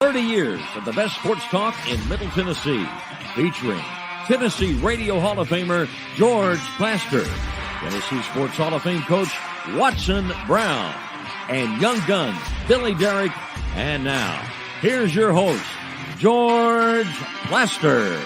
30 years of the best sports talk in Middle Tennessee, featuring Tennessee Radio Hall of Famer George Plaster, Tennessee Sports Hall of Fame coach Watson Brown, and Young Guns Billy Derrick. And now, here's your host, George Plaster.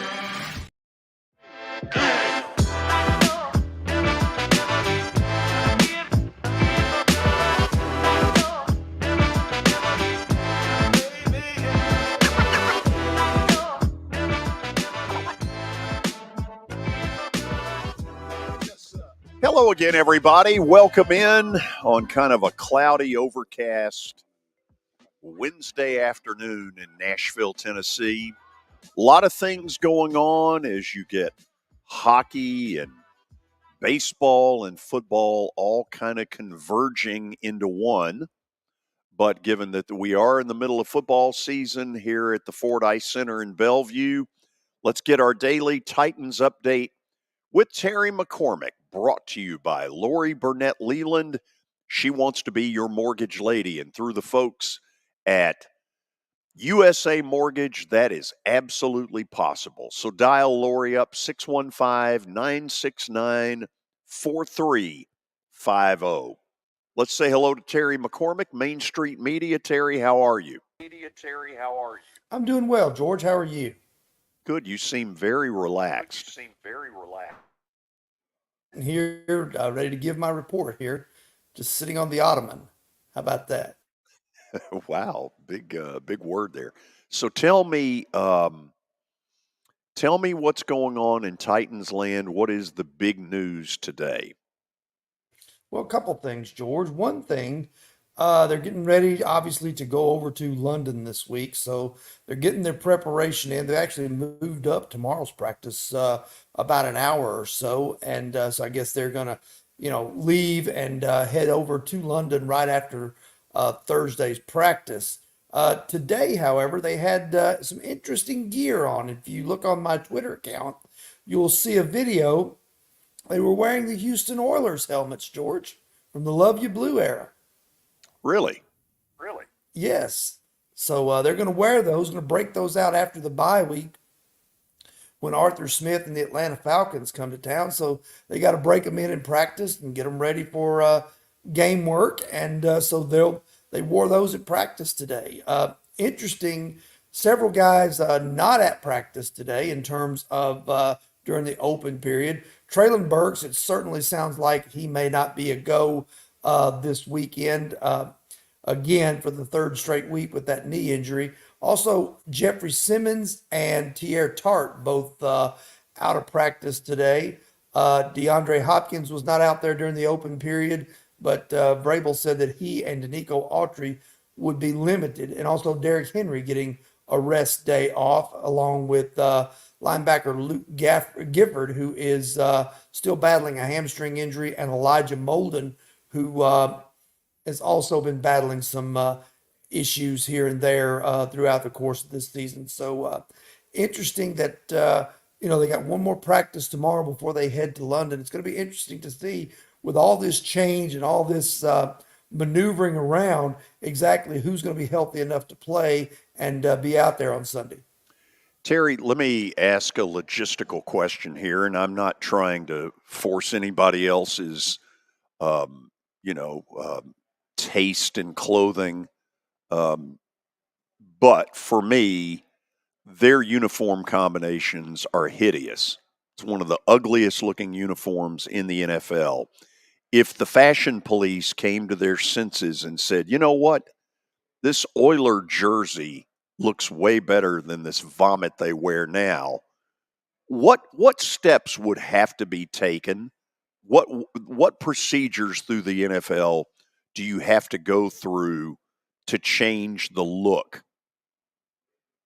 Hello again, everybody. Welcome in on kind of a cloudy, overcast Wednesday afternoon in Nashville, Tennessee. A lot of things going on as you get hockey and baseball and football all kind of converging into one. But given that we are in the middle of football season here at the Fordyce Center in Bellevue, let's get our daily Titans update with Terry McCormick, brought to you by Lori Burnett Leland. She wants to be your mortgage lady. And through the folks at USA Mortgage, that is absolutely possible. So dial Lori up, 615-969-4350. Let's say hello to Terry McCormick, Main Street Media. Terry, how are you? I'm doing well, George. How are you? Good. You seem very relaxed. Here, ready to give my report here, just sitting on the ottoman. How about that? Wow, big word there. So tell me what's going on in Titans land. What is the big news today? Well, a couple things, George. One thing, they're getting ready, obviously, to go over to London this week. So they're getting their preparation in. They actually moved up tomorrow's practice about an hour or so. And so I guess they're going to, leave and head over to London right after Thursday's practice. Today, however, they had some interesting gear on. If you look on my Twitter account, you'll see a video. They were wearing the Houston Oilers helmets, George, from the Love You Blue era. Really? Yes. So they're going to wear those, going to break those out after the bye week when Arthur Smith and the Atlanta Falcons come to town. So they got to break them in practice and get them ready for game work. And so they wore those at practice today. Interesting, several guys not at practice today in terms of during the open period. Traylon Burks, it certainly sounds like he may not be a go this weekend. Again, for the third straight week with that knee injury. Also, Jeffrey Simmons and Tierre Tart both out of practice today. DeAndre Hopkins was not out there during the open period, but Vrabel said that he and Danico Autry would be limited. And also Derrick Henry getting a rest day off, along with linebacker Luke Gifford, who is still battling a hamstring injury, and Elijah Molden, who has also been battling some issues here and there throughout the course of this season. So interesting that, they got one more practice tomorrow before they head to London. It's going to be interesting to see, with all this change and all this maneuvering around, exactly who's going to be healthy enough to play and be out there on Sunday. Terry, let me ask a logistical question here, and I'm not trying to force anybody else's, taste in clothing. But for me, their uniform combinations are hideous. It's one of the ugliest looking uniforms in the NFL. If the fashion police came to their senses and said, you know what, this Oiler jersey looks way better than this vomit they wear now, what steps would have to be taken? What procedures through the NFL do you have to go through to change the look?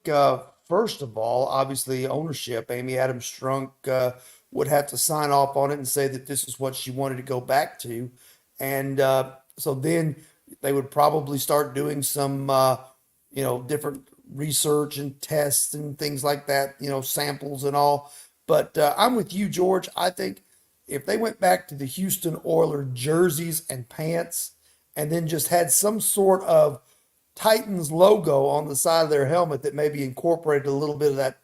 First of all, obviously ownership, Amy Adams Strunk, would have to sign off on it and say that this is what she wanted to go back to. And so then they would probably start doing some, different research and tests and things like that, samples and all. But I'm with you, George. I think if they went back to the Houston Oilers jerseys and pants and then just had some sort of Titans logo on the side of their helmet that maybe incorporated a little bit of that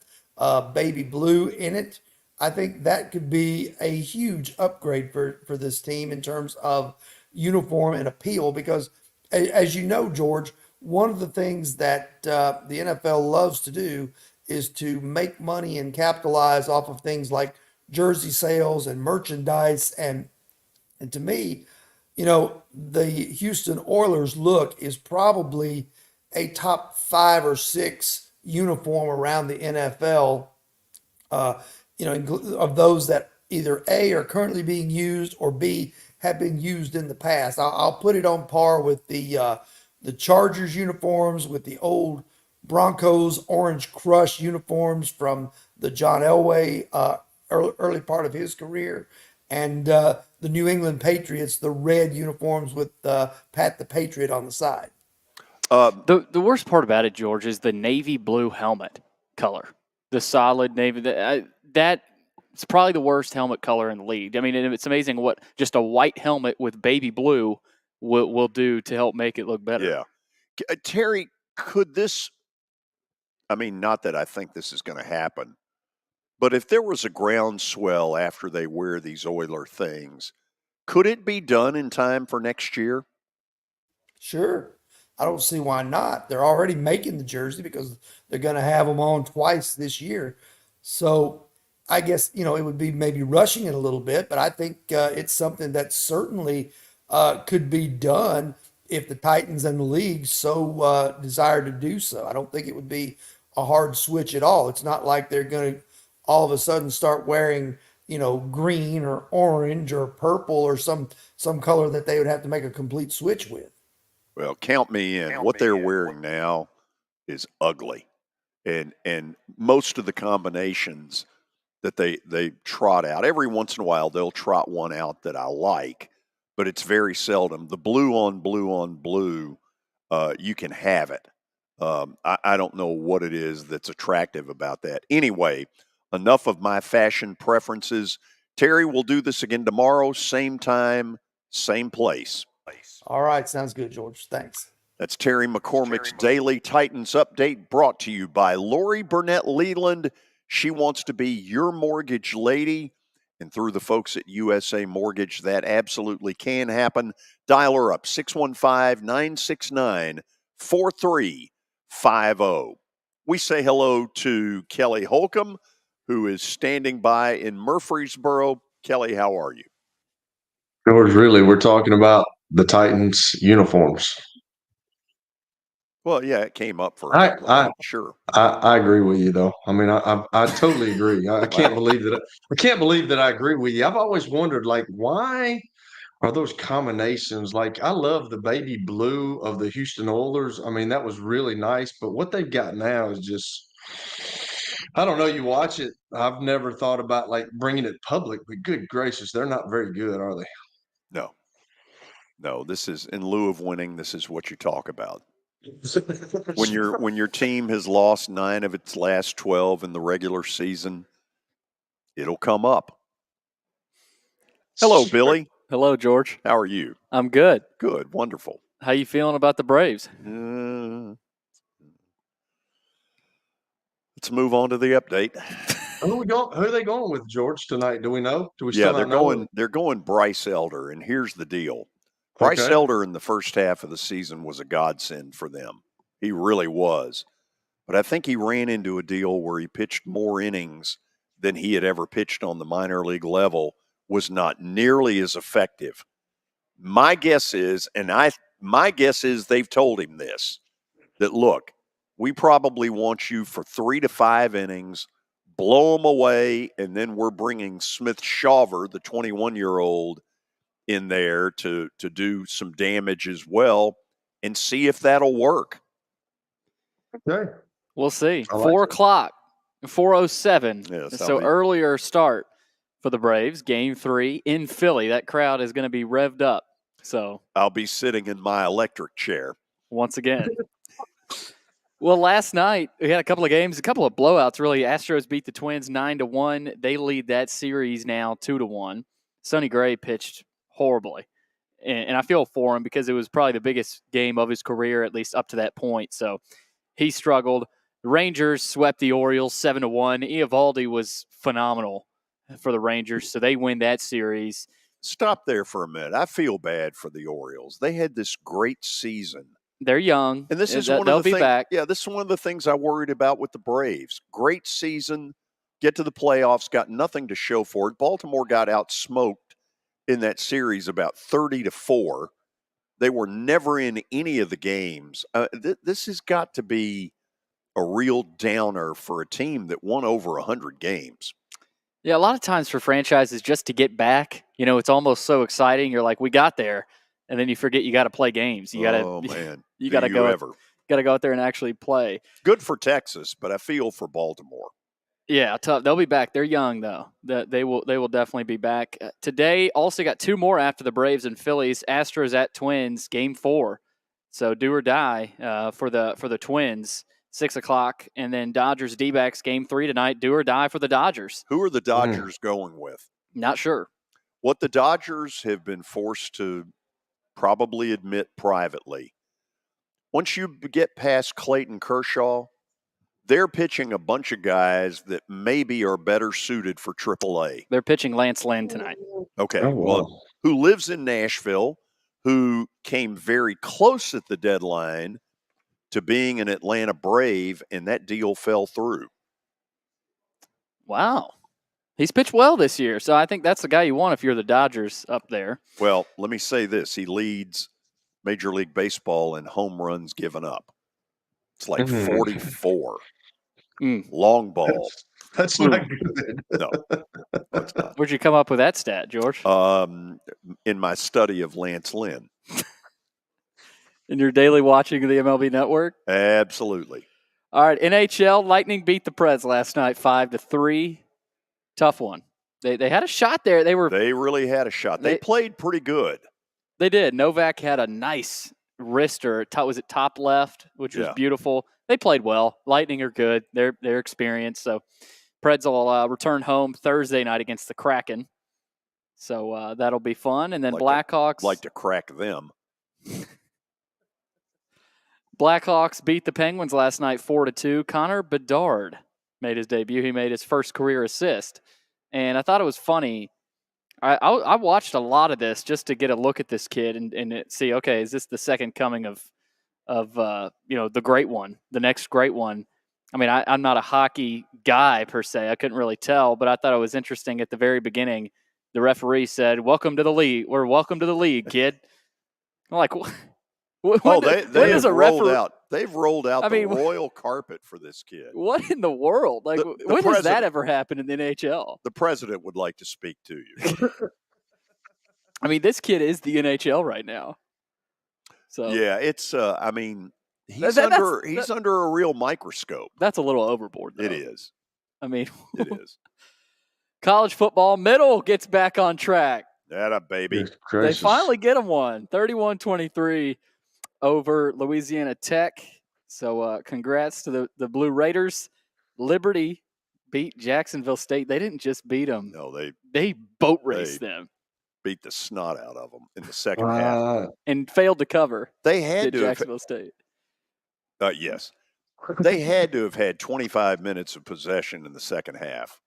baby blue in it. I think that could be a huge upgrade for this team in terms of uniform and appeal because, as you know, George, one of the things that the NFL loves to do is to make money and capitalize off of things like jersey sales and merchandise. And to me, the Houston Oilers look is probably a top 5 or 6 uniform around the NFL, uh, of those that either A are currently being used or B have been used in the past. I'll put it on par with the Chargers uniforms, with the old Broncos Orange Crush uniforms from the John Elway early part of his career, and the New England Patriots, the red uniforms with Pat the Patriot on the side. The worst part about it, George, is the navy blue helmet color. The solid navy. That's probably the worst helmet color in the league. I mean, it's amazing what just a white helmet with baby blue will do to help make it look better. Yeah. Terry, could this, I mean, not that I think this is going to happen, but if there was a groundswell after they wear these Oiler things, could it be done in time for next year? Sure. I don't see why not. They're already making the jersey because they're going to have them on twice this year. So I guess, it would be maybe rushing it a little bit, but I think it's something that certainly could be done if the Titans and the league so desire to do so. I don't think it would be a hard switch at all. It's not like they're going to all of a sudden start wearing, green or orange or purple or some color that they would have to make a complete switch with. Well, count me in. What they're wearing now is ugly. And most of the combinations that they trot out, every once in a while they'll trot one out that I like, but it's very seldom. The blue on blue on blue, you can have it. I don't know what it is that's attractive about that. Anyway, enough of my fashion preferences. Terry, will do this again tomorrow, same time, same place. All right, sounds good, George. Thanks. That's Terry McCormick's Daily Titans Update, brought to you by Lori Burnett Leland. She wants to be your mortgage lady, and through the folks at USA Mortgage, that absolutely can happen. Dial her up, 615-969-4350. We say hello to Kelly Holcomb, who is standing by in Murfreesboro. Kelly, how are you? George, really, we're talking about the Titans uniforms. Well, yeah, it came up for sure. I agree with you, though. I mean, I totally agree. I can't believe that. I can't believe that I agree with you. I've always wondered, like, why are those combinations? Like, I love the baby blue of the Houston Oilers. I mean, that was really nice. But what they've got now is just, I don't know. You watch it. I've never thought about like bringing it public, but good gracious, they're not very good, are they? No, this is in lieu of winning. This is what you talk about. When your team has lost 9 of its last 12 in the regular season, it'll come up. Hello, Billy. Hello, George. How are you? I'm good. Good, wonderful. How you feeling about the Braves? Let's move on to the update. Who are they going with, George, tonight? Do we know? Do we still not know? They're going Bryce Elder, and here's the deal. Bryce Elder in the first half of the season was a godsend for them. He really was. But I think he ran into a deal where he pitched more innings than he had ever pitched on the minor league level, was not nearly as effective. My guess is they've told him this, that look, we probably want you for 3 to 5 innings, blow them away, and then we're bringing Smith Shawver, the 21-year-old, in there to do some damage as well, and see if that'll work. Okay. We'll see. 4 o'clock, 4:07. Yes, so earlier start for the Braves. Game 3 in Philly. That crowd is going to be revved up. So I'll be sitting in my electric chair once again. Well, last night we had a couple of games, a couple of blowouts. Really, Astros beat the Twins 9-1. They lead that series now 2-1. Sonny Gray pitched horribly, and I feel for him because it was probably the biggest game of his career, at least up to that point. So he struggled. The Rangers swept the Orioles 7-1. Eovaldi was phenomenal for the Rangers, so they win that series. Stop there for a minute. I feel bad for the Orioles. They had this great season. They're young, and this is they'll be back. Yeah, this is one of the things I worried about with the Braves. Great season, get to the playoffs, got nothing to show for it. Baltimore got outsmoked in that series about 30-4. They were never in any of the games. This has got to be a real downer for a team that won over 100 games. Yeah, a lot of times for franchises, just to get back, it's almost so exciting. You're like, we got there, and then you forget you got to play games. You got to, oh man, you got to go out there and actually play. Good for Texas, but I feel for Baltimore. Yeah, tough. They'll be back. They're young though. They will definitely be back. Today also got two more after the Braves and Phillies. Astros at Twins, Game 4. So do or die for the Twins. 6:00, and then Dodgers D-backs Game 3 tonight. Do or die for the Dodgers. Who are the Dodgers going with? Not sure. What the Dodgers have been forced to probably admit privately, once you get past Clayton Kershaw, they're pitching a bunch of guys that maybe are better suited for AAA. They're pitching Lance Lynn tonight. Okay. Oh, wow. Well, who lives in Nashville, who came very close at the deadline to being an Atlanta Brave, and that deal fell through. Wow. He's pitched well this year, so I think that's the guy you want if you're the Dodgers up there. Well, let me say this. He leads Major League Baseball in home runs given up. It's like 44. Long ball. That's not good. No, that's not. Where'd you come up with that stat, George? In my study of Lance Lynn. In your daily watching of the MLB Network? Absolutely. All right, NHL, Lightning beat the Preds last night 5-3. Tough one. They had a shot there. They really had a shot. They played pretty good. They did. Novak had a nice wrister. Was it top left, which was beautiful. They played well. Lightning are good. They're experienced. So Preds will return home Thursday night against the Kraken. So that'll be fun. And then Blackhawks. Like to crack them. Blackhawks beat the Penguins last night 4-2. Connor Bedard made his debut. He made his first career assist. And I thought it was funny. I watched a lot of this just to get a look at this kid and see, okay, is this the second coming of the great one, the next great one? I mean, I'm not a hockey guy per se. I couldn't really tell, but I thought it was interesting at the very beginning. The referee said, "Welcome to the league." We're welcome to the league, kid. I'm like, what? They've rolled out the royal carpet for this kid. What in the world? Like, when does that ever happen in the NHL? The president would like to speak to you. I mean, this kid is the NHL right now. So yeah, it's. He's under a real microscope. That's a little overboard, though. It is. I mean, it is. College football, Middle gets back on track. That a baby. They finally get him one. 31-23 over Louisiana Tech. So congrats to the Blue Raiders. Liberty beat Jacksonville State. They didn't just beat them. No, they boat raced them. Beat the snot out of them in the second half. And failed to cover. They had to Jacksonville State. Yes. They had to have had 25 minutes of possession in the second half.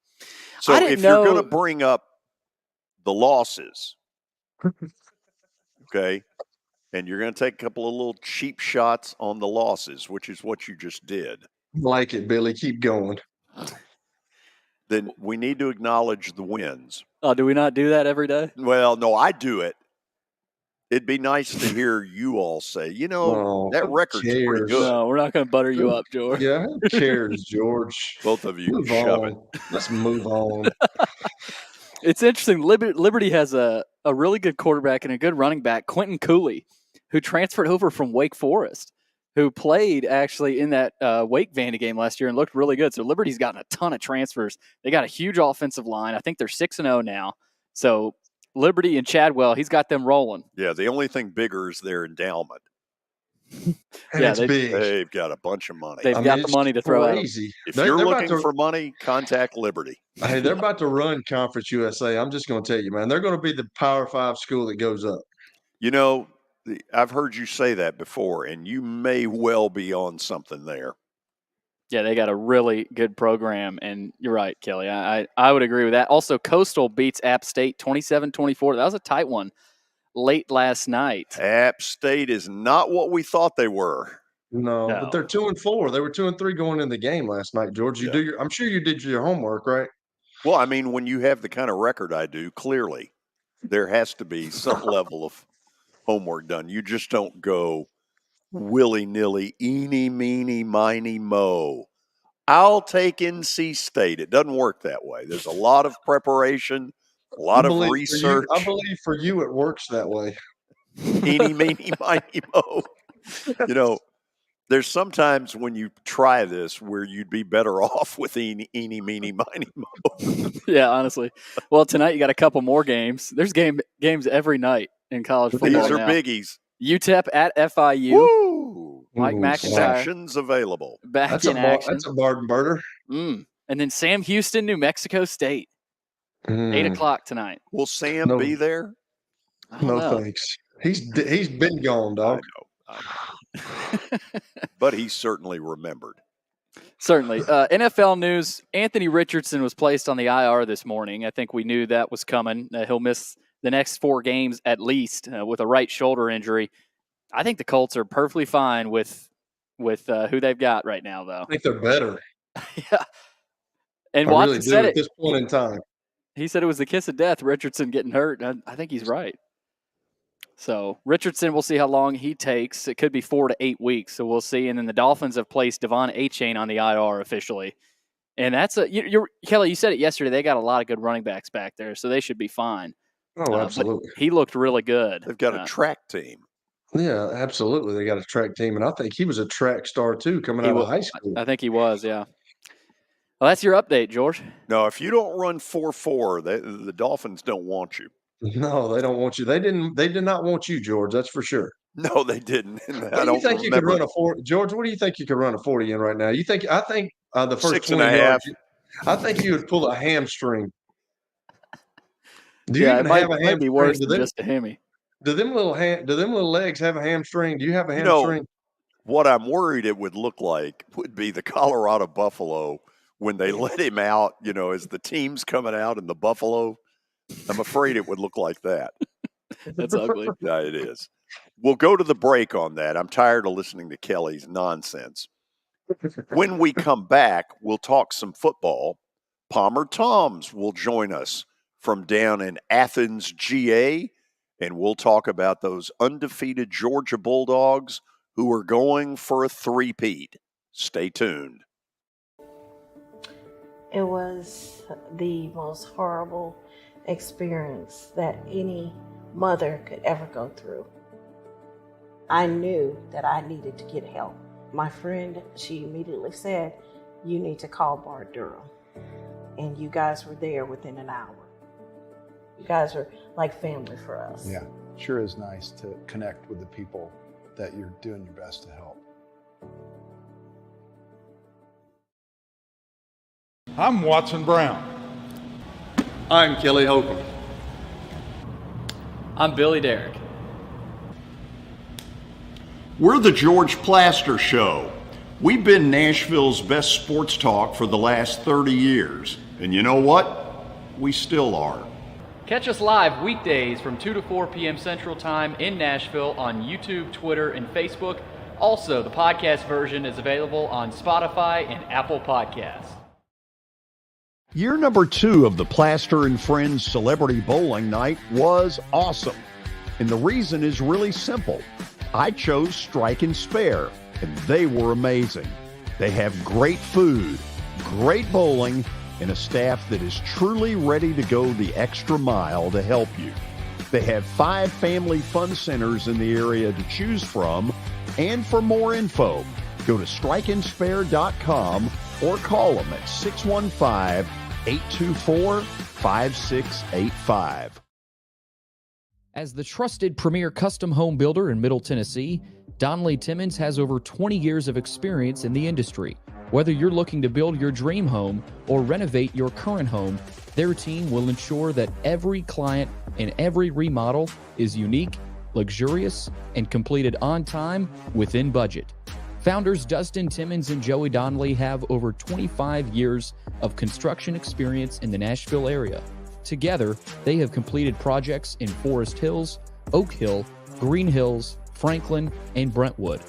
So if you're going to bring up the losses, okay, and you're going to take a couple of little cheap shots on the losses, which is what you just did. Like it, Billy. Keep going. Then we need to acknowledge the wins. Oh, do we not do that every day? Well, no, I do it. It'd be nice to hear you all say, that record's pretty good. No, we're not going to butter you up, George. Yeah, who cares, George? Both of you move can shove on. it. Let's move on. It's interesting. Liberty has a really good quarterback and a good running back, Quentin Cooley, who transferred over from Wake Forest, who played actually in that Wake Vandy game last year and looked really good. So Liberty's gotten a ton of transfers. They got a huge offensive line. I think they're 6-0 now. So Liberty and Chadwell, he's got them rolling. Yeah, the only thing bigger is their endowment. It's big. They've got a bunch of money. They've got the money to throw out. If you're looking for money, contact Liberty. Hey, they're about to run Conference USA. I'm just going to tell you, man. They're going to be the Power 5 school that goes up. You know, I've heard you say that before, and you may well be on something there. Yeah, they got a really good program, and you're right, Kelly. I would agree with that. Also, Coastal beats App State 27-24. That was a tight one late last night. App State is not what we thought they were. No, but they're 2-4. They were 2-3 going in the game last night, George. I'm sure you did your homework, right? Well, I mean, when you have the kind of record I do, clearly there has to be some level of homework done. You just don't go willy-nilly, eeny, meeny, miny, mo. I'll take NC State. It doesn't work that way. There's a lot of preparation, a lot of research. I believe for you it works that way. Eeny, meeny, miny, mo. You know, there's sometimes when you try this where you'd be better off with eeny, meeny, miny, mo. Yeah, honestly. Well, tonight you got a couple more games. There's games every night in college football. These are now. biggies. UTEP at FIU. Woo! Mike McIntyre. Sections available. Back in action. That's a barn burner. And then Sam Houston, New Mexico State. 8 o'clock tonight. Will Sam be there? No, thanks. He's been gone, dog. I know. But he's certainly remembered. Certainly. NFL news, Anthony Richardson was placed on the IR this morning. I think we knew that was coming. He'll miss the next 4 games at least with a right shoulder injury. I think the Colts are perfectly fine with who they've got right now, though. I think they're better. Yeah. And I Watson really do said at this point in time. He said it was the kiss of death, Richardson getting hurt. I think he's right. So Richardson, we'll see how long he takes. It could be 4 to 8 weeks, so we'll see. And then the Dolphins have placed Devon Achane on the IR officially. And that's Kelly, you said it yesterday. They got a lot of good running backs back there, so they should be fine. Oh, absolutely. He looked really good. They've got a track team. Yeah, absolutely. They got a track team, and I think he was a track star too coming out of high school. I think he was, yeah. Well, that's your update, George. No, if you don't run 4.4, the Dolphins don't want you. No, they don't want you. They did not want you, George. That's for sure. No, they didn't. What do you think you could run a 40, George? What do you think you could run a 40 in right now? I think the first 6 20 and a half. yards. I think you would pull a hamstring. Do you yeah, even it might, have a hamstring? might be worse than just a hammy. Do them little legs have a hamstring? Do you have a hamstring? What I'm worried it would look like would be the Colorado Buffalo when they let him out, as the team's coming out in the Buffalo. I'm afraid it would look like that. That's ugly. Yeah, it is. We'll go to the break on that. I'm tired of listening to Kelly's nonsense. When we come back, we'll talk some football. Palmer Thombs will join us from down in Athens, GA, and we'll talk about those undefeated Georgia Bulldogs who are going for a three-peat. Stay tuned. It was the most horrible experience that any mother could ever go through. I knew that I needed to get help. My friend, she immediately said, "You need to call Bart Durham." And you guys were there within an hour. You guys are like family for us. Yeah, sure is nice to connect with the people that you're doing your best to help. I'm Watson Brown. I'm Kelly Holcomb. I'm Billy Derrick. We're the George Plaster Show. We've been Nashville's best sports talk for the last 30 years. And you know what? We still are. Catch us live weekdays from 2 to 4 p.m. Central Time in Nashville on YouTube, Twitter, and Facebook. Also, the podcast version is available on Spotify and Apple Podcasts. Year number 2 of the Plaster and Friends Celebrity Bowling Night was awesome. And the reason is really simple. I chose Strike and Spare, and they were amazing. They have great food, great bowling, and a staff that is truly ready to go the extra mile to help you. They have 5 family fun centers in the area to choose from, and for more info, go to strikeandspare.com or call them at 615-824-5685. As the trusted premier custom home builder in Middle Tennessee, Donnelly Timmons has over 20 years of experience in the industry. Whether you're looking to build your dream home or renovate your current home, their team will ensure that every client and every remodel is unique luxurious, and completed on time within budget. Founders Dustin Timmons and Joey Donnelly have over 25 years of construction experience in the Nashville area. Together, they have completed projects in Forest Hills, Oak Hill, Green Hills, Franklin, and Brentwood.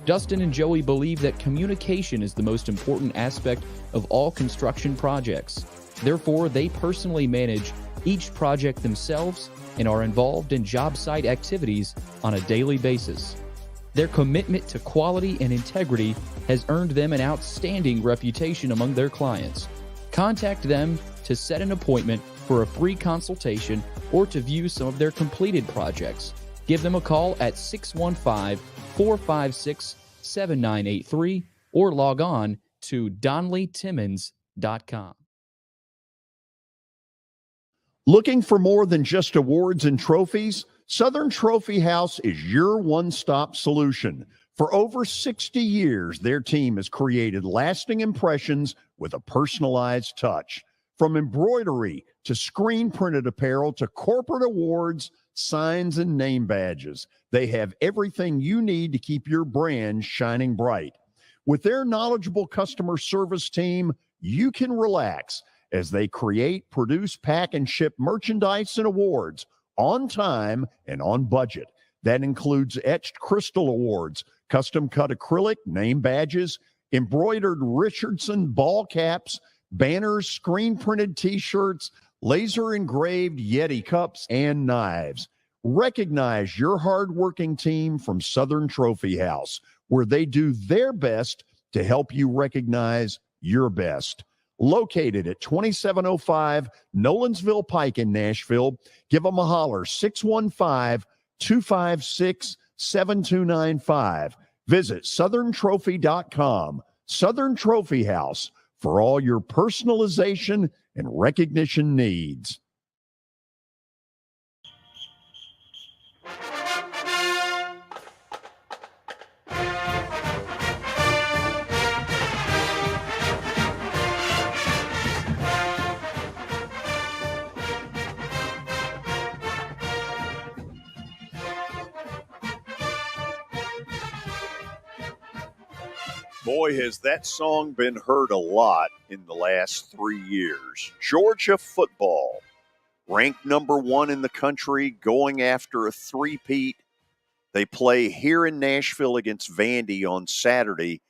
Dustin and Joey believe that communication is the most important aspect of all construction projects. Therefore, they personally manage each project themselves and are involved in job site activities on a daily basis. Their commitment to quality and integrity has earned them an outstanding reputation among their clients. Contact them to set an appointment for a free consultation or to view some of their completed projects. Give them a call at 615-456-7983 or log on to DonnellyTimmons.com. Looking for more than just awards and trophies? Southern Trophy House is your one-stop solution. For over 60 years, their team has created lasting impressions with a personalized touch. From embroidery to screen-printed apparel to corporate awards, signs, and name badges, they have everything you need to keep your brand shining bright. With their knowledgeable customer service team, you can relax as they create, produce, pack, and ship merchandise and awards on time and on budget. That includes etched crystal awards, custom-cut acrylic, name badges, embroidered Richardson ball caps, banners, screen-printed T-shirts, laser-engraved Yeti cups, and knives. Recognize your hard-working team from Southern Trophy House, where they do their best to help you recognize your best. Located at 2705 Nolensville Pike in Nashville, give them a holler, 615-256-7295. Visit southerntrophy.com. Southern Trophy House, for all your personalization and recognition needs. Boy, has that song been heard a lot in the last 3 years. Georgia football, ranked number 1 in the country, going after a three-peat. They play here in Nashville against Vandy on Saturday.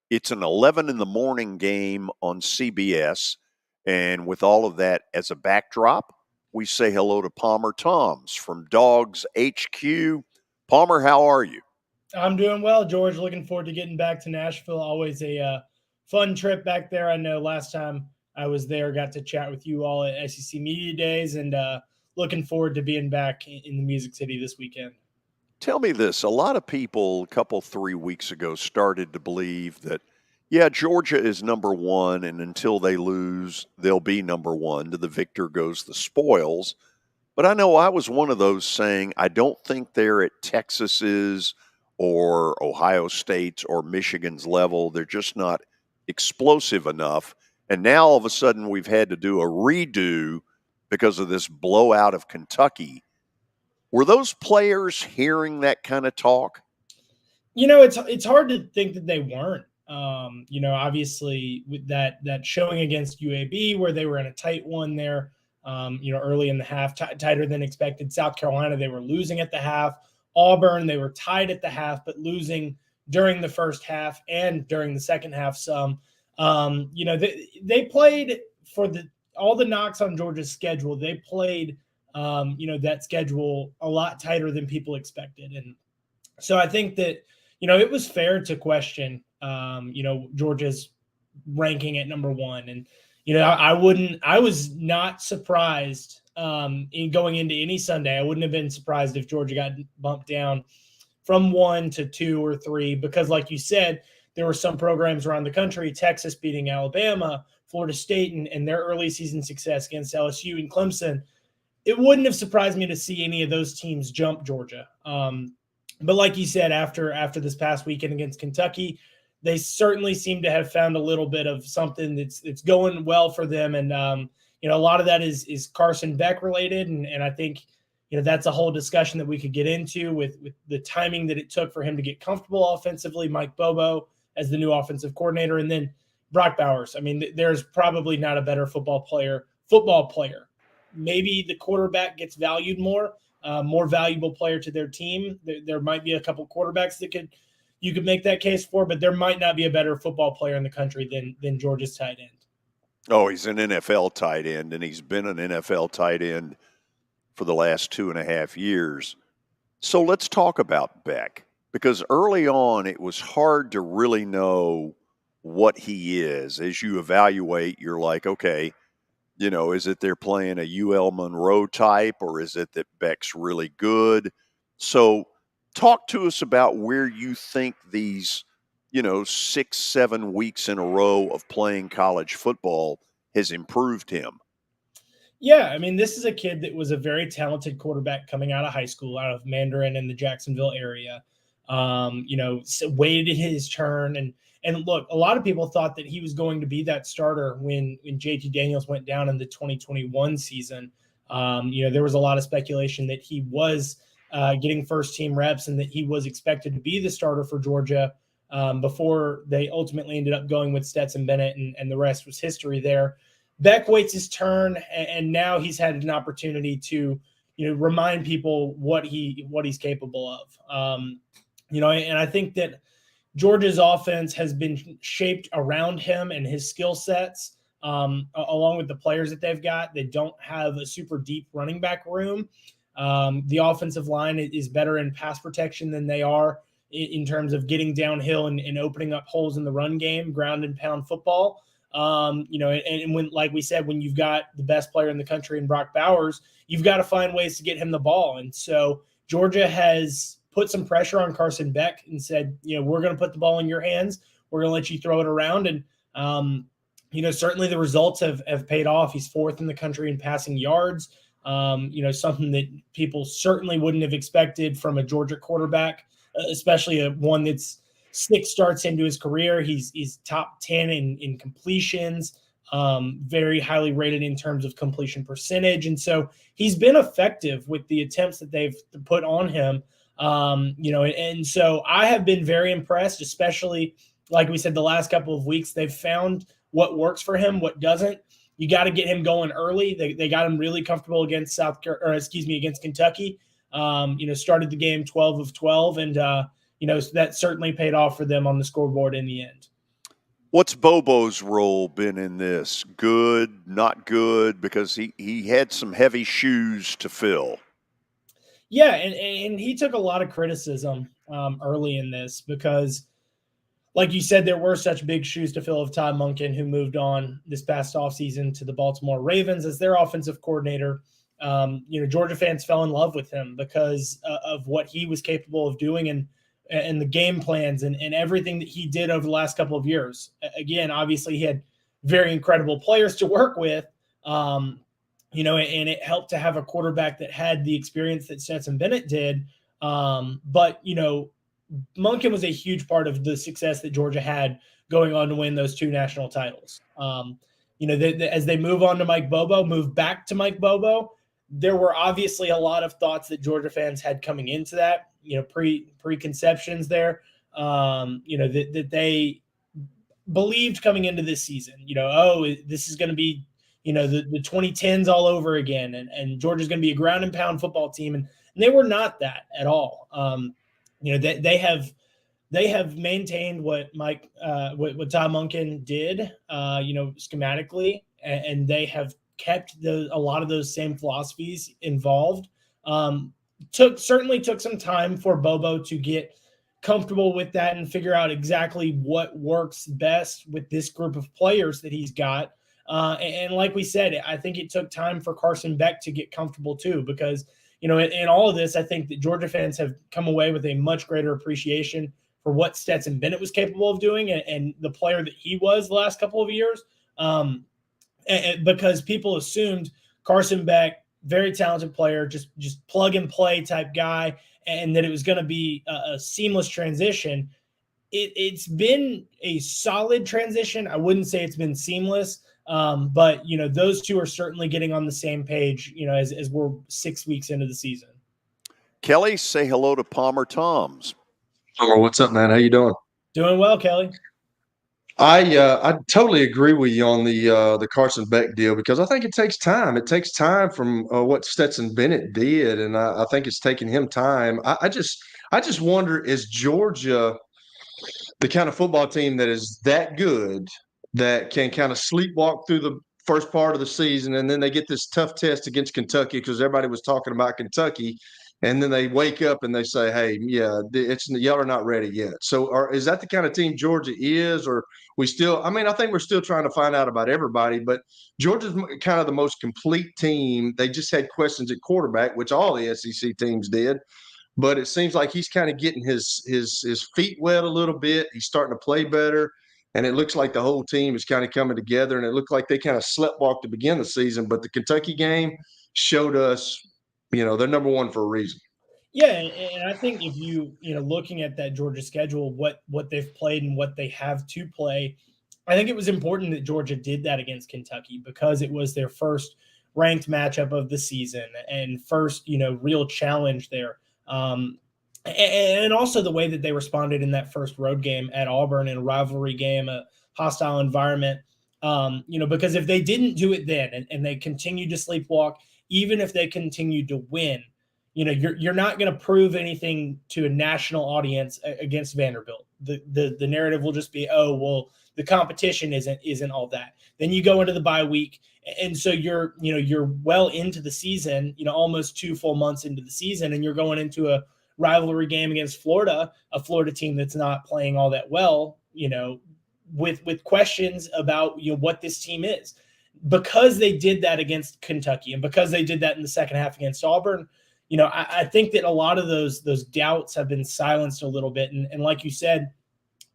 It's an 11 in the morning game on CBS. And with all of that as a backdrop, we say hello to Palmer Thombs from Dawgs HQ. Palmer, how are you? I'm doing well, George. Looking forward to getting back to Nashville. Always a fun trip back there. I know last time I was there, got to chat with you all at SEC Media Days, and looking forward to being back in the Music City this weekend. Tell me this. A lot of people 3 weeks ago started to believe that, yeah, Georgia is number 1, and until they lose, they'll be number 1. To the victor goes the spoils. But I know I was one of those saying I don't think they're at Texas's or Ohio State's or Michigan's level. They're just not explosive enough. And now all of a sudden we've had to do a redo because of this blowout of Kentucky. Were those players hearing that kind of talk? You know, it's hard to think that they weren't. You know, obviously with that showing against UAB where they were in a tight one there, you know, early in the half, tighter than expected. South Carolina, they were losing at the half. Auburn, they were tied at the half, but losing during the first half and during the second half some. You know, they played for all the knocks on Georgia's schedule. They played, you know, that schedule a lot tighter than people expected. And so I think that, you know, it was fair to question, you know, Georgia's ranking at number 1. And, you know, I was not surprised in going into any Sunday. I wouldn't have been surprised if Georgia got bumped down from 1 to 2 or 3, because like you said, there were some programs around the country, Texas beating Alabama, Florida State, and their early season success against LSU and Clemson. It wouldn't have surprised me to see any of those teams jump Georgia. But like you said, after this past weekend against Kentucky, they certainly seem to have found a little bit of something that's going well for them. And, you know, a lot of that is Carson Beck related. And I think, that's a whole discussion that we could get into with the timing that it took for him to get comfortable offensively. Mike Bobo as the new offensive coordinator, and then Brock Bowers. I mean, there's probably not a better football player. Maybe the quarterback gets valued more valuable player to their team. There might be a couple quarterbacks that you could make that case for, but there might not be a better football player in the country than Georgia's tight end. Oh, he's an NFL tight end, and he's been an NFL tight end for the last 2.5 years. So let's talk about Beck, because early on it was hard to really know what he is. As you evaluate, you're like, okay, is it they're playing a UL Monroe type, or is it that Beck's really good? So talk to us about where you think these 6-7 weeks in a row of playing college football has improved him. Yeah, I mean, this is a kid that was a very talented quarterback coming out of high school, out of Mandarin in the Jacksonville area. Waited his turn, and look, a lot of people thought that he was going to be that starter when JT Daniels went down in the 2021 season. There was a lot of speculation that he was getting first team reps and that he was expected to be the starter for Georgia before they ultimately ended up going with Stetson Bennett, and the rest was history there. Beck waits his turn, and now he's had an opportunity to, remind people what he's capable of. And I think that Georgia's offense has been shaped around him and his skill sets, along with the players that they've got. They don't have a super deep running back room. The offensive line is better in pass protection than they are in terms of getting downhill and opening up holes in the run game, ground and pound football. And when, like we said, when you've got the best player in the country in Brock Bowers, you've got to find ways to get him the ball. And so Georgia has put some pressure on Carson Beck and said, we're going to put the ball in your hands. We're going to let you throw it around. And, certainly the results have paid off. He's 4th in the country in passing yards. Something that people certainly wouldn't have expected from a Georgia quarterback, especially one that's 6 starts into his career. He's top 10 in completions, very highly rated in terms of completion percentage. And so he's been effective with the attempts that they've put on him. And so I have been very impressed, especially like we said, the last couple of weeks, they've found what works for him, what doesn't. You got to get him going early. They got him really comfortable against against Kentucky. Started the game 12 of 12, and that certainly paid off for them on the scoreboard in the end. What's Bobo's role been in this? Good, not good? Because he had some heavy shoes to fill. Yeah, and he took a lot of criticism early in this because, like you said, there were such big shoes to fill of Todd Monken, who moved on this past offseason to the Baltimore Ravens as their offensive coordinator. Georgia fans fell in love with him because of what he was capable of doing and the game plans and everything that he did over the last couple of years. Again, obviously he had very incredible players to work with, and it helped to have a quarterback that had the experience that Stetson Bennett did. But Monken was a huge part of the success that Georgia had going on to win those 2 national titles. As they move back to Mike Bobo, there were obviously a lot of thoughts that Georgia fans had coming into that, preconceptions there, that they believed coming into this season, this is going to be, the 2010s all over again. And Georgia's going to be a ground and pound football team. And they were not that at all. They have maintained what Todd Monken did, schematically, and they have kept a lot of those same philosophies involved. Certainly took some time for Bobo to get comfortable with that and figure out exactly what works best with this group of players that he's got. And like we said, I think it took time for Carson Beck to get comfortable too, because in all of this, I think that Georgia fans have come away with a much greater appreciation for what Stetson Bennett was capable of doing and the player that he was the last couple of years. Because people assumed Carson Beck, very talented player, just plug and play type guy, and that it was going to be a seamless transition. it's been a solid transition. I wouldn't say it's been seamless, but those two are certainly getting on the same page. As we're 6 weeks into the season. Kelly, say hello to Palmer Thombs. Palmer, what's up, man? How you doing? Doing well, Kelly. I totally agree with you on the Carson Beck deal because I think it takes time. It takes time from what Stetson Bennett did, and I think it's taking him time. I just wonder, is Georgia the kind of football team that is that good that can kind of sleepwalk through the first part of the season, and then they get this tough test against Kentucky because everybody was talking about Kentucky, and then they wake up and they say, "Hey, yeah, y'all are not ready yet." So, is that the kind of team Georgia is, or we still? I mean, I think we're still trying to find out about everybody, but Georgia's kind of the most complete team. They just had questions at quarterback, which all the SEC teams did. But it seems like he's kind of getting his feet wet a little bit. He's starting to play better, and it looks like the whole team is kind of coming together. And it looked like they kind of sleptwalked to begin the season, but the Kentucky game showed us, they're number one for a reason. Yeah, and I think if looking at that Georgia schedule, what they've played and what they have to play, I think it was important that Georgia did that against Kentucky because it was their first ranked matchup of the season and first real challenge there. And also the way that they responded in that first road game at Auburn in a rivalry game, a hostile environment, because if they didn't do it then and they continued to sleepwalk, even if they continued to win, you're not going to prove anything to a national audience against Vanderbilt. The narrative will just be, oh, well, the competition isn't all that. Then you go into the bye week. And so you're well into the season, almost 2 full months into the season, and you're going into a rivalry game against Florida, a Florida team that's not playing all that well, with questions about what this team is. Because they did that against Kentucky and because they did that in the second half against Auburn, I think that a lot of those doubts have been silenced a little bit. And like you said,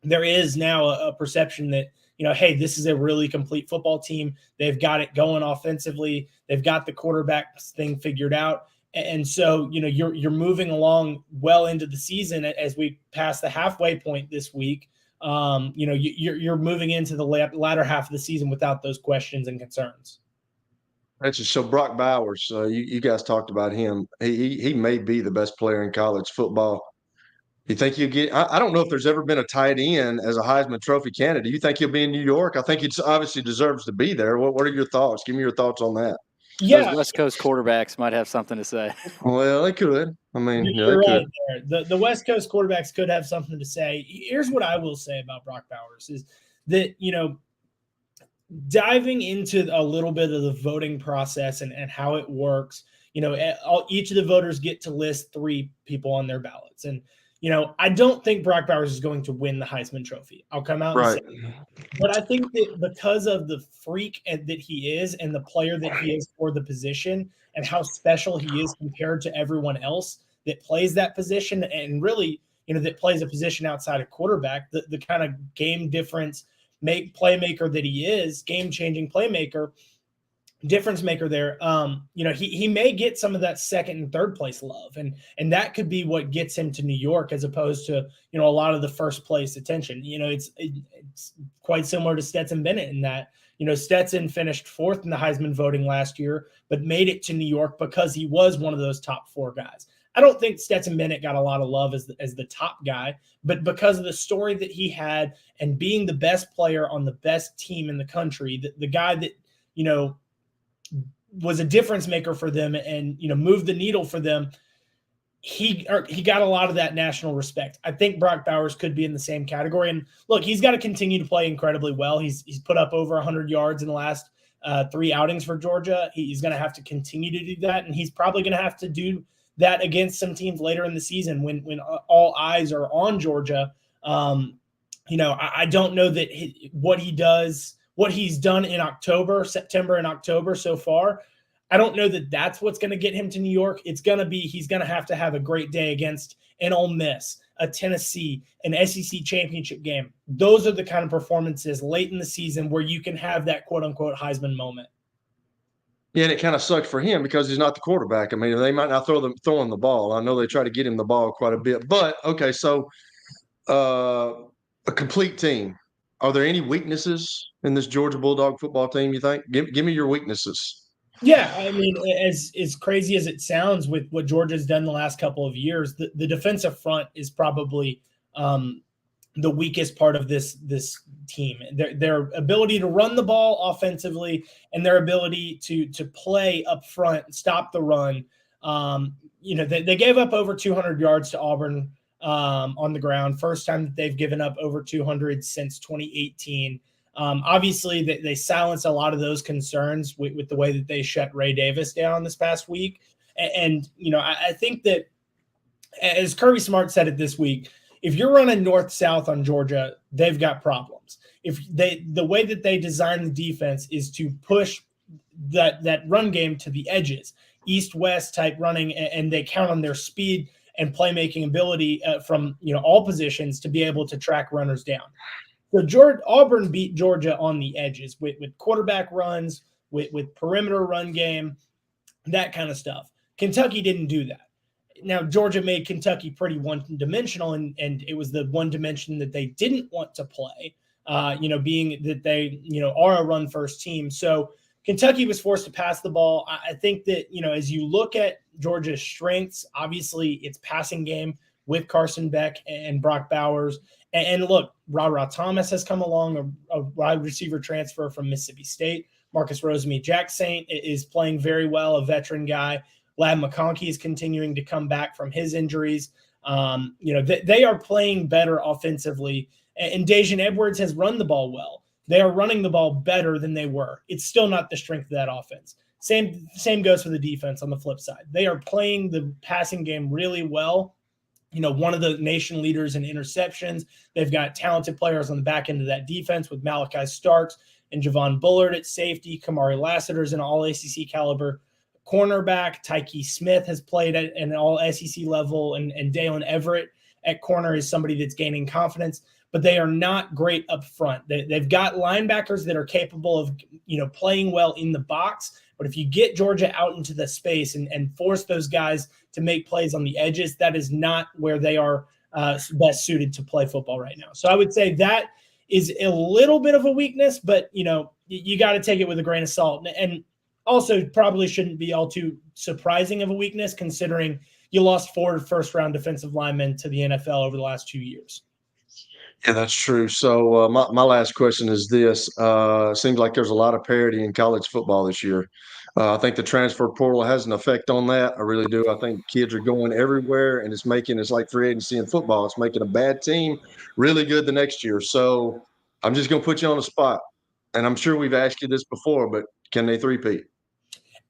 there is now a perception that, hey, this is a really complete football team. They've got it going offensively. They've got the quarterback thing figured out. And so, you're moving along well into the season as we pass the halfway point this week. You're moving into the latter half of the season without those questions and concerns. That's just so Brock Bowers. You guys talked about him. He may be the best player in college football. You think you get? I don't know if there's ever been a tight end as a Heisman Trophy candidate. Do you think he'll be in New York? I think he obviously deserves to be there. What are your thoughts? Give me your thoughts on that. Yeah, those West Coast quarterbacks might have something to say. Well, they could. I mean, you're right there. The West Coast quarterbacks could have something to say. Here's what I will say about Brock Bowers is that diving into a little bit of the voting process and how it works. Each of the voters get to list 3 people on their ballots, and I don't think Brock Bowers is going to win the Heisman Trophy. I'll come out and say that. But I think that because of the freak that he is and the player that he is for the position and how special he is compared to everyone else that plays that position and really, that plays a position outside of quarterback, the kind of game difference playmaker that he is, game-changing playmaker, difference maker there. He may get some of that second and third place love, and that could be what gets him to New York as opposed to a lot of the first place attention. It's quite similar to Stetson Bennett in that Stetson finished 4th in the Heisman voting last year, but made it to New York because he was one of those top 4 guys. I don't think Stetson Bennett got a lot of love as the top guy, but because of the story that he had and being the best player on the best team in the country, the guy that was a difference maker for them and moved the needle for them, he got a lot of that national respect. I think Brock Bowers could be in the same category. And look, he's got to continue to play incredibly well. He's put up over 100 yards in the last 3 outings for Georgia. He's going to have to continue to do that, and he's probably going to have to do that against some teams later in the season when all eyes are on Georgia. I don't know that what he's done in September and October so far, I don't know that that's what's going to get him to New York. He's going to have a great day against an Ole Miss, a Tennessee, an SEC championship game. Those are the kind of performances late in the season where you can have that quote unquote Heisman moment. Yeah, and it kind of sucked for him because he's not the quarterback. I mean, they might not throw him the ball. I know they try to get him the ball quite a bit. But, okay, so a complete team. Are there any weaknesses in this Georgia Bulldog football team, you think? Give me your weaknesses. Yeah, I mean, as crazy as it sounds with what Georgia's done the last couple of years, the defensive front is probably the weakest part of this team. Their ability to run the ball offensively and their ability to play up front, stop the run. They gave up over 200 yards to Auburn on the ground. First time that they've given up over 200 since 2018. Obviously, they silenced a lot of those concerns with the way that they shut Ray Davis down this past week. And I think that, as Kirby Smart said it this week, if you're running north-south on Georgia, they've got problems. The way that they design the defense is to push that run game to the edges, east-west type running, and they count on their speed and playmaking ability from all positions to be able to track runners down. So Auburn beat Georgia on the edges with quarterback runs, with perimeter run game, that kind of stuff. Kentucky didn't do that. Now, Georgia made Kentucky pretty one-dimensional, and it was the one dimension that they didn't want to play, being that they, are a run-first team. So Kentucky was forced to pass the ball. I think that, as you look at Georgia's strengths, obviously it's passing game with Carson Beck and Brock Bowers. And look, Thomas has come along, a wide receiver transfer from Mississippi State. Marcus Rosemy-Jacksaint is playing very well, a veteran guy. Lab McConkey is continuing to come back from his injuries. They are playing better offensively, and Dejan Edwards has run the ball well. They are running the ball better than they were. It's still not the strength of that offense. Same goes for the defense on the flip side. They are playing the passing game really well. One of the nation leaders in interceptions. They've got talented players on the back end of that defense with Malachi Starks and Javon Bullard at safety. Kamari Lassiter's an all-ACC caliber cornerback. Tyke Smith has played at an all-SEC level, and Dalen Everett at corner is somebody that's gaining confidence. But they are not great up front. They've got linebackers that are capable of playing well in the box. But if you get Georgia out into the space and force those guys to make plays on the edges, that is not where they are best suited to play football right now. So I would say that is a little bit of a weakness, but you got to take it with a grain of salt. And also probably shouldn't be all too surprising of a weakness, considering you lost 4 first-round defensive linemen to the NFL over the last 2 years. Yeah, that's true. So my last question is this. Seems like there's a lot of parity in college football this year. I think the transfer portal has an effect on that. I really do. I think kids are going everywhere, and it's like free agency in football. It's making a bad team really good the next year. So I'm just going to put you on the spot. And I'm sure we've asked you this before, but can they three-peat?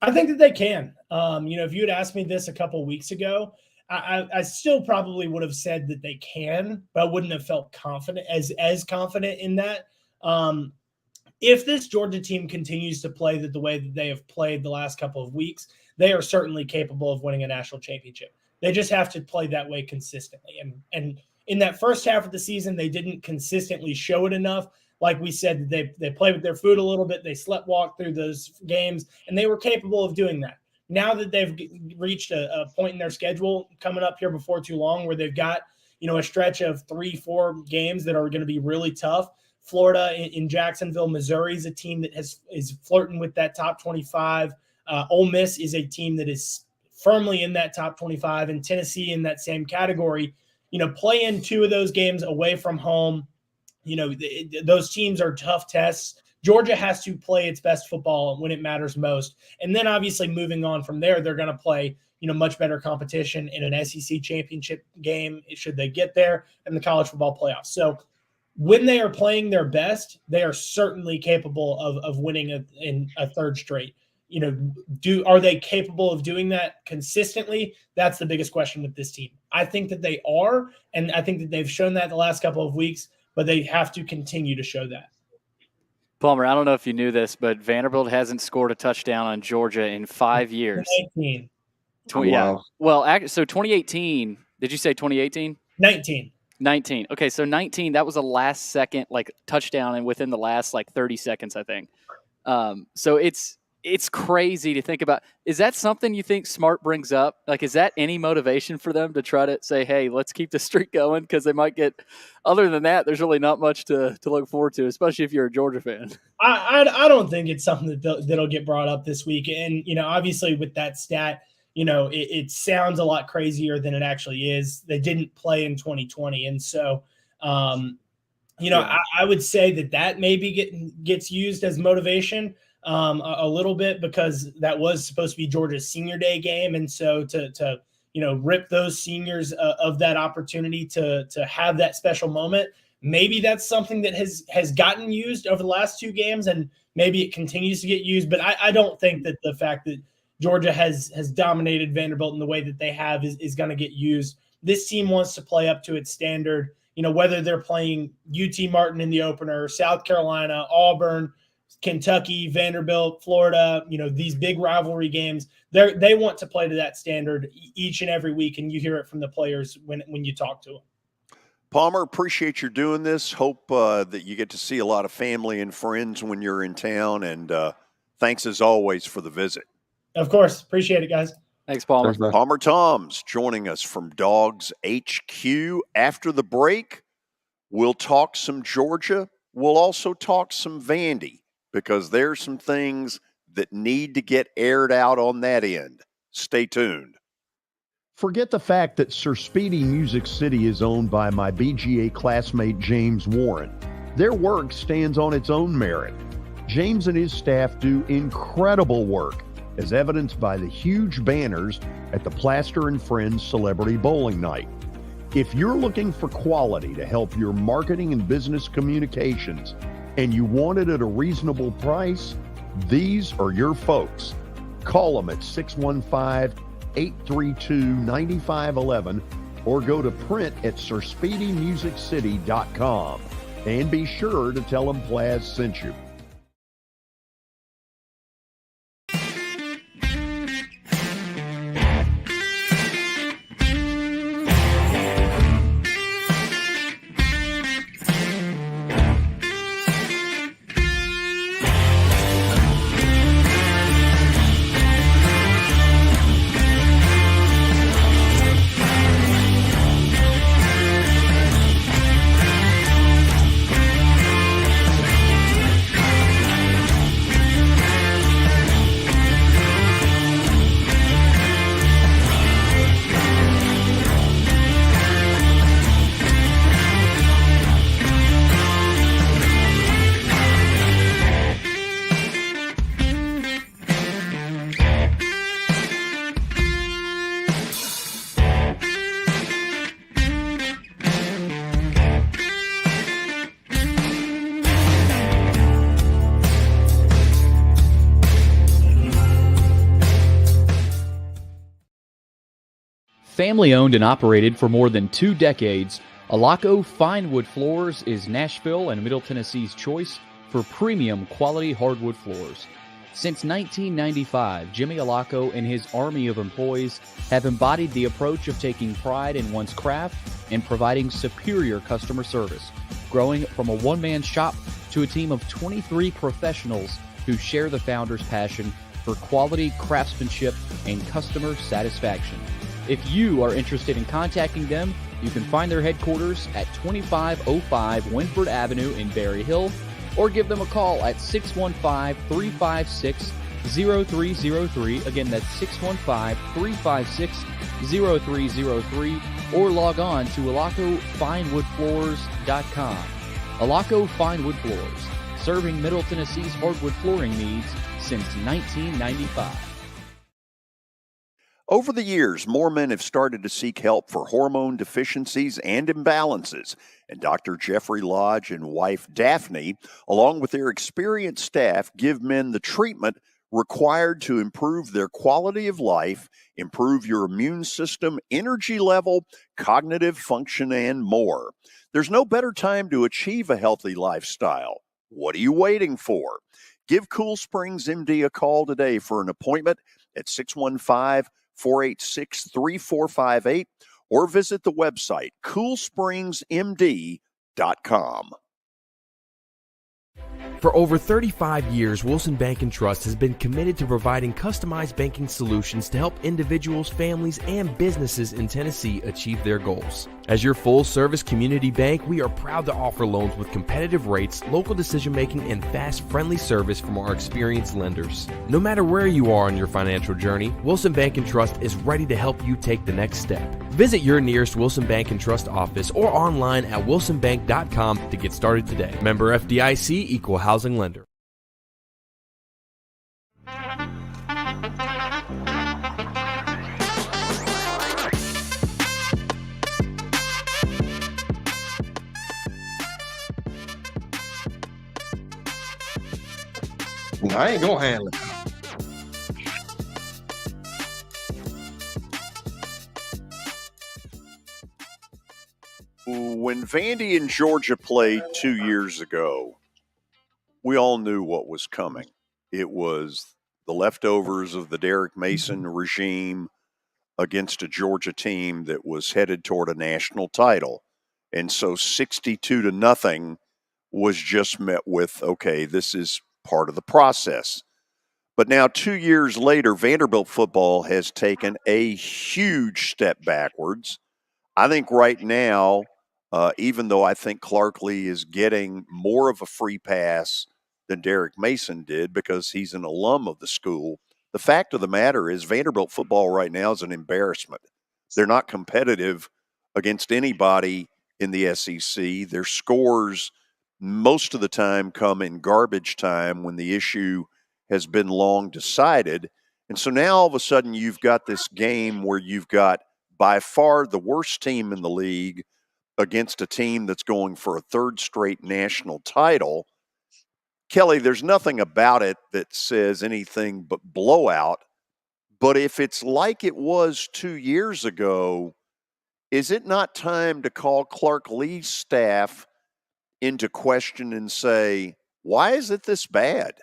I think that they can. If you had asked me this a couple of weeks ago, I still probably would have said that they can, but I wouldn't have felt confident as confident in that. If this Georgia team continues to play the way that they have played the last couple of weeks, they are certainly capable of winning a national championship. They just have to play that way consistently. And in that first half of the season, they didn't consistently show it enough. Like we said, they played with their food a little bit. They sleptwalked through those games, and they were capable of doing that. Now that they've reached a point in their schedule coming up here before too long where they've got, a stretch of 3-4 games that are going to be really tough. Florida in Jacksonville, Missouri is a team that is flirting with that top 25. Ole Miss is a team that is firmly in that top 25, and Tennessee in that same category. Playing 2 of those games away from home, those teams are tough tests. Georgia has to play its best football when it matters most. And then obviously moving on from there, they're going to play, much better competition in an SEC championship game, should they get there, and the college football playoffs. So when they are playing their best, they are certainly capable of winning in a third straight. Are they capable of doing that consistently? That's the biggest question with this team. I think that they are, and I think that they've shown that the last couple of weeks, but they have to continue to show that. Palmer, I don't know if you knew this, but Vanderbilt hasn't scored a touchdown on Georgia in 5 years. 19. Yeah. Well, so 2018, did you say 2018? 19. Okay, so 19, that was a last second touchdown and within the last 30 seconds, I think. So it's it's crazy to think about. Is that something you think Smart brings up? Like, is that any motivation for them to try to say, hey, let's keep the streak going? Because they might get, other than that, there's really not much to look forward to, especially if you're a Georgia fan. I don't think it's something that'll get brought up this week. And, obviously with that stat, it sounds a lot crazier than it actually is. They didn't play in 2020. And so, I would say that maybe gets used as motivation a little bit, because that was supposed to be Georgia's senior day game. And so to rip those seniors of that opportunity to have that special moment, maybe that's something that has gotten used over the last two games, and maybe it continues to get used. But I don't think that the fact that Georgia has dominated Vanderbilt in the way that they have is going to get used. This team wants to play up to its standard, whether they're playing UT Martin in the opener, South Carolina, Auburn, Kentucky, Vanderbilt, Florida, these big rivalry games. They want to play to that standard each and every week, and you hear it from the players when you talk to them. Palmer, appreciate you doing this. Hope that you get to see a lot of family and friends when you're in town, and thanks as always for the visit. Of course. Appreciate it, guys. Thanks, Palmer. Thanks, Palmer Thombs joining us from Dawgs HQ. After the break, we'll talk some Georgia. We'll also talk some Vandy, because there's some things that need to get aired out on that end. Stay tuned. Forget the fact that Sir Speedy Music City is owned by my BGA classmate James Warren. Their work stands on its own merit. James and his staff do incredible work, as evidenced by the huge banners at the Plaster and Friends Celebrity Bowling Night. If you're looking for quality to help your marketing and business communications, and you want it at a reasonable price, these are your folks. Call them at 615-832-9511 or go to print at sirspeedymusiccity.com. And be sure to tell them Plaz sent you. Family owned and operated for more than 2 decades, Alaco Fine Wood Floors is Nashville and Middle Tennessee's choice for premium quality hardwood floors. Since 1995, Jimmy Alaco and his army of employees have embodied the approach of taking pride in one's craft and providing superior customer service, growing from a one-man shop to a team of 23 professionals who share the founder's passion for quality craftsmanship and customer satisfaction. If you are interested in contacting them, you can find their headquarters at 2505 Winford Avenue in Berry Hill, or give them a call at 615-356-0303. Again, that's 615-356-0303, or log on to alacofinewoodfloors.com. Alaco Fine Wood Floors, serving Middle Tennessee's hardwood flooring needs since 1995. Over the years, more men have started to seek help for hormone deficiencies and imbalances, and Dr. Jeffrey Lodge and wife Daphne, along with their experienced staff, give men the treatment required to improve their quality of life, improve your immune system, energy level, cognitive function, and more. There's no better time to achieve a healthy lifestyle. What are you waiting for? Give Cool Springs MD a call today for an appointment at 615-486-3458, or visit the website coolspringsmd.com. For over 35 years, Wilson Bank & Trust has been committed to providing customized banking solutions to help individuals, families, and businesses in Tennessee achieve their goals. As your full-service community bank, we are proud to offer loans with competitive rates, local decision-making, and fast, friendly service from our experienced lenders. No matter where you are on your financial journey, Wilson Bank & Trust is ready to help you take the next step. Visit your nearest Wilson Bank & Trust office or online at wilsonbank.com to get started today. Member FDIC, Equal Housing Lender. I ain't gonna handle it. When Vandy and Georgia played 2 years ago, we all knew what was coming. It was the leftovers of the Derek Mason regime against a Georgia team that was headed toward a national title. And so 62-0 was just met with, okay, this is part of the process. But now 2 years later, Vanderbilt football has taken a huge step backwards. I think right now, even though I think Clark Lee is getting more of a free pass than Derek Mason did because he's an alum of the school, the fact of the matter is Vanderbilt football right now is an embarrassment. They're not competitive against anybody in the SEC. Their scores most of the time come in garbage time when the issue has been long decided. And so now all of a sudden you've got this game where you've got by far the worst team in the league against a team that's going for a third straight national title. Kelly, there's nothing about it that says anything but blowout. But if it's like it was 2 years ago, is it not time to call Clark Lee's staff into question and say, why is it this bad?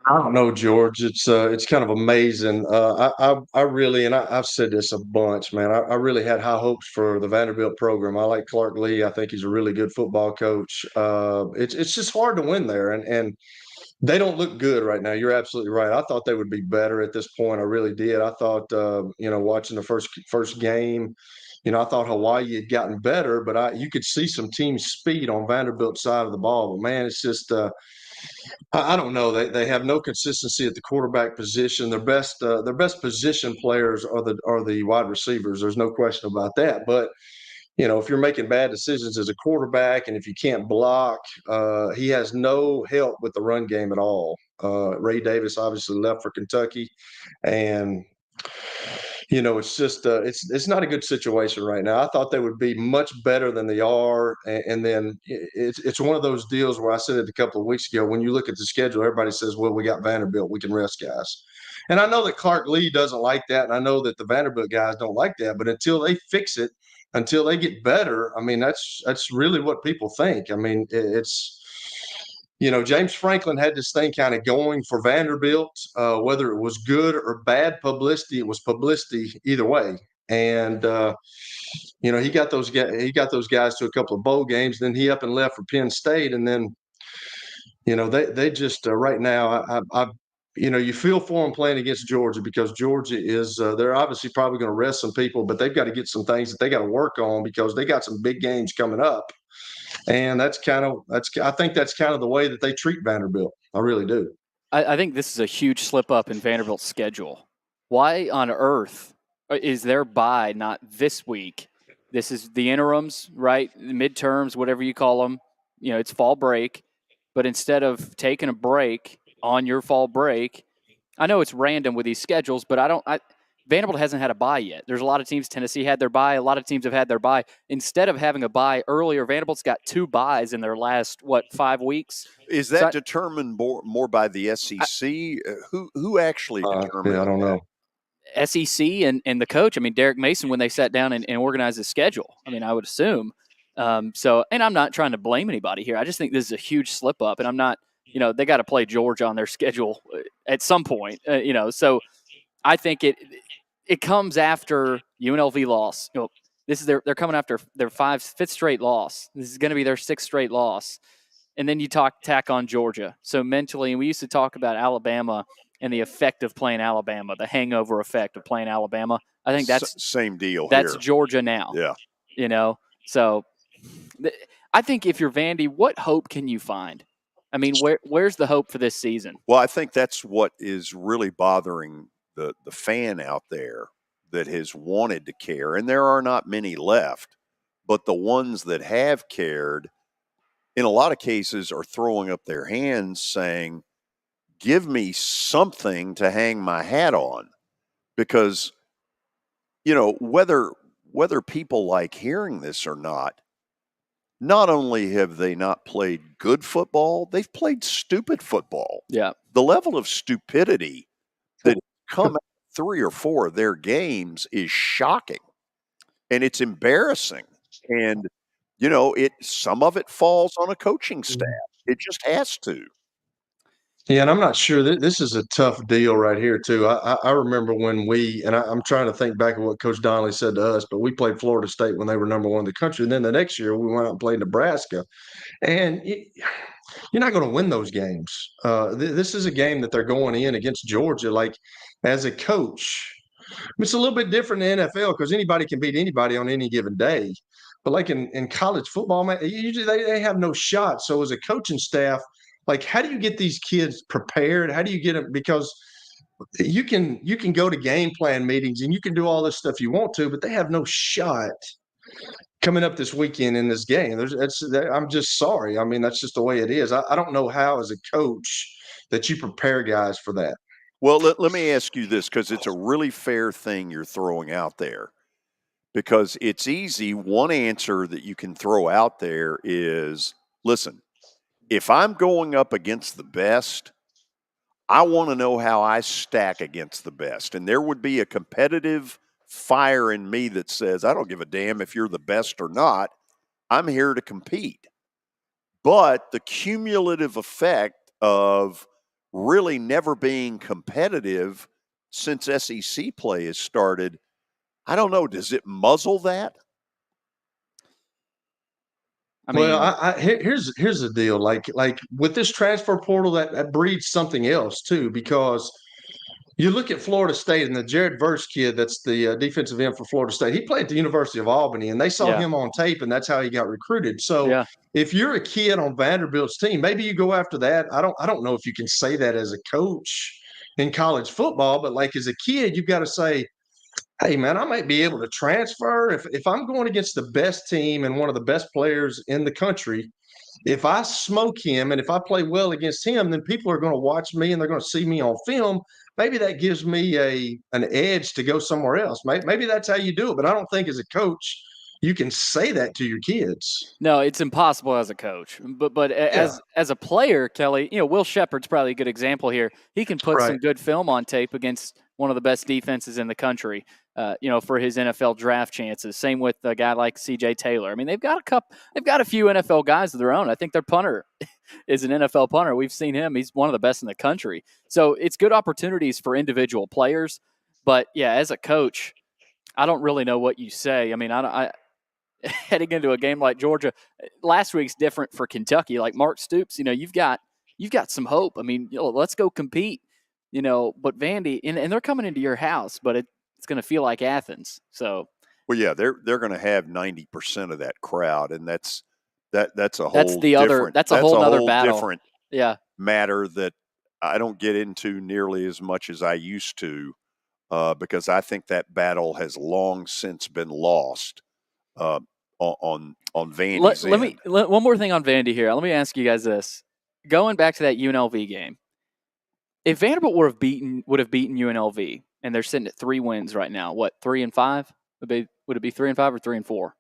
I don't know, George. It's kind of amazing. I really, and I've said this a bunch, man. I really had high hopes for the Vanderbilt program. I like Clark Lee. I think he's a really good football coach. It's just hard to win there, and they don't look good right now. You're absolutely right. I thought they would be better at this point. I really did. I thought, watching the first game, I thought Hawaii had gotten better, but you could see some team speed on Vanderbilt's side of the ball. But man, it's just. I don't know. They have no consistency at the quarterback position. Their best position players are the wide receivers. There's no question about that. But if you're making bad decisions as a quarterback and if you can't block, he has no help with the run game at all. Ray Davis obviously left for Kentucky, and it's just it's not a good situation right now. I thought they would be much better than they are, and then it's one of those deals where I said it a couple of weeks ago. When you look at the schedule, everybody says, "Well, we got Vanderbilt, we can rest guys," and I know that Clark Lee doesn't like that, and I know that the Vanderbilt guys don't like that. But until they fix it, until they get better, I mean, that's really what people think. I mean, it's. James Franklin had this thing kind of going for Vanderbilt, whether it was good or bad publicity. It was publicity either way, and he got those guys to a couple of bowl games. Then he up and left for Penn State, and then they just right now you feel for them playing against Georgia because Georgia is they're obviously probably going to rest some people, but they've got to get some things that they got to work on because they got some big games coming up. And I think that's kind of the way that they treat Vanderbilt. I really do. I think this is a huge slip up in Vanderbilt's schedule. Why on earth is their bye not this week? This is the interims, right? Midterms, whatever you call them. It's fall break. But instead of taking a break on your fall break, I know it's random with these schedules, but Vanderbilt hasn't had a bye yet. There's a lot of teams. Tennessee had their bye. A lot of teams have had their bye. Instead of having a bye earlier, Vanderbilt's got 2 byes in their last 5 weeks. Is that determined more by the SEC? Who actually determined? I don't know. SEC and the coach. I mean, Derek Mason, when they sat down and organized the schedule. I mean, I would assume. And I'm not trying to blame anybody here. I just think this is a huge slip up, and I'm not. They got to play Georgia on their schedule at some point. So I think it comes after UNLV loss. This is they're coming after their fifth straight loss. This is going to be their 6th straight loss. and then you tack on Georgia. So mentally, and we used to talk about Alabama and the effect of playing Alabama, the hangover effect of playing Alabama. I think that's same deal. That's here. Georgia now. Yeah. You know, so I think if you're Vandy, what hope can you find? I mean, where's the hope for this season? Well, I think that's what is really bothering the fan out there that has wanted to care, and there are not many left, but the ones that have cared, in a lot of cases, are throwing up their hands saying, give me something to hang my hat on. Because, whether people like hearing this or not only have they not played good football, they've played stupid football. Yeah. The level of stupidity that come out 3 or 4 of their games is shocking. And it's embarrassing. And, some of it falls on a coaching staff. It just has to. Yeah, and I'm not sure that this is a tough deal right here, too. I remember when I'm trying to think back of what Coach Donnelly said to us, but we played Florida State when they were number 1 in the country. And then the next year we went out and played Nebraska. And you're not going to win those games. This is a game that they're going in against Georgia. Like, as a coach, it's a little bit different in the NFL because anybody can beat anybody on any given day. But like in college football, man, usually they have no shot. So as a coaching staff, like, how do you get these kids prepared? How do you get them? Because you can go to game plan meetings and you can do all this stuff you want to, but they have no shot coming up this weekend in this game. I'm just sorry. I mean, that's just the way it is. I don't know how, as a coach, that you prepare guys for that. Well, let me ask you this, because it's a really fair thing you're throwing out there. Because it's easy. One answer that you can throw out there is, listen, if I'm going up against the best, I want to know how I stack against the best. And there would be a competitive fire in me that says, I don't give a damn if you're the best or not. I'm here to compete. But the cumulative effect of really never being competitive since SEC play has started, I don't know, does it muzzle that? I mean, well, here's the deal. Like with this transfer portal, that breeds something else too, because you look at Florida State and the Jared Verse kid, that's the defensive end for Florida State. He played at the University of Albany, and they saw him on tape, and that's how he got recruited. So if you're a kid on Vanderbilt's team, maybe you go after that. I don't know if you can say that as a coach in college football, but like as a kid, you've got to say, hey, man, I might be able to transfer. If I'm going against the best team and one of the best players in the country, if I smoke him and if I play well against him, then people are going to watch me and they're going to see me on film. Maybe that gives me an edge to go somewhere else. Maybe that's how you do it. But I don't think as a coach you can say that to your kids. No, it's impossible as a coach. But as a player, Kelly, Will Shepard's probably a good example here. He can put some good film on tape against one of the best defenses in the country, for his NFL draft chances. Same with a guy like C.J. Taylor. I mean, they've got a few NFL guys of their own. I think their punter is an NFL punter. We've seen him. He's one of the best in the country. So it's good opportunities for individual players. But, yeah, as a coach, I don't really know what you say. I mean, I heading into a game like Georgia, last week's different for Kentucky. Like Mark Stoops, you've got some hope. I mean, let's go compete. But Vandy, and they're coming into your house, but it's going to feel like Athens. So, well, yeah, they're going to have 90% of that crowd, and that's a whole that's a whole other battle. Different matter that I don't get into nearly as much as I used to, because I think that battle has long since been lost on Vandy's end. One more thing on Vandy here. Let me ask you guys this: going back to that UNLV game. If Vanderbilt would have beaten UNLV, and they're sitting at 3 wins right now, what, 3-5? Would it be 3-5 or 3-4?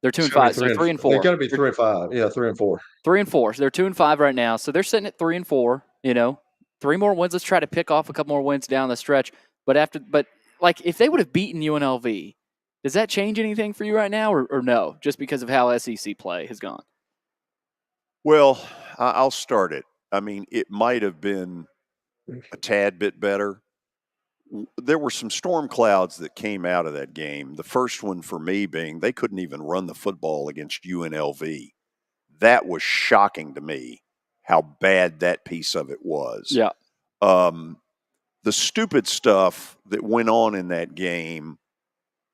They're 2-5, so 3-4. They've got to be 3-5. Yeah, 3-4. 3-4. So they're 2-5 right now. So they're sitting at 3-4. 3 more wins. Let's try to pick off a couple more wins down the stretch. But if they would have beaten UNLV, does that change anything for you right now, or no? Just because of how SEC play has gone. Well, I'll start it. I mean, it might have been a tad bit better. There were some storm clouds that came out of that game. The first one for me being they couldn't even run the football against UNLV. that was shocking to me how bad that piece of it was. Yeah. The stupid stuff that went on in that game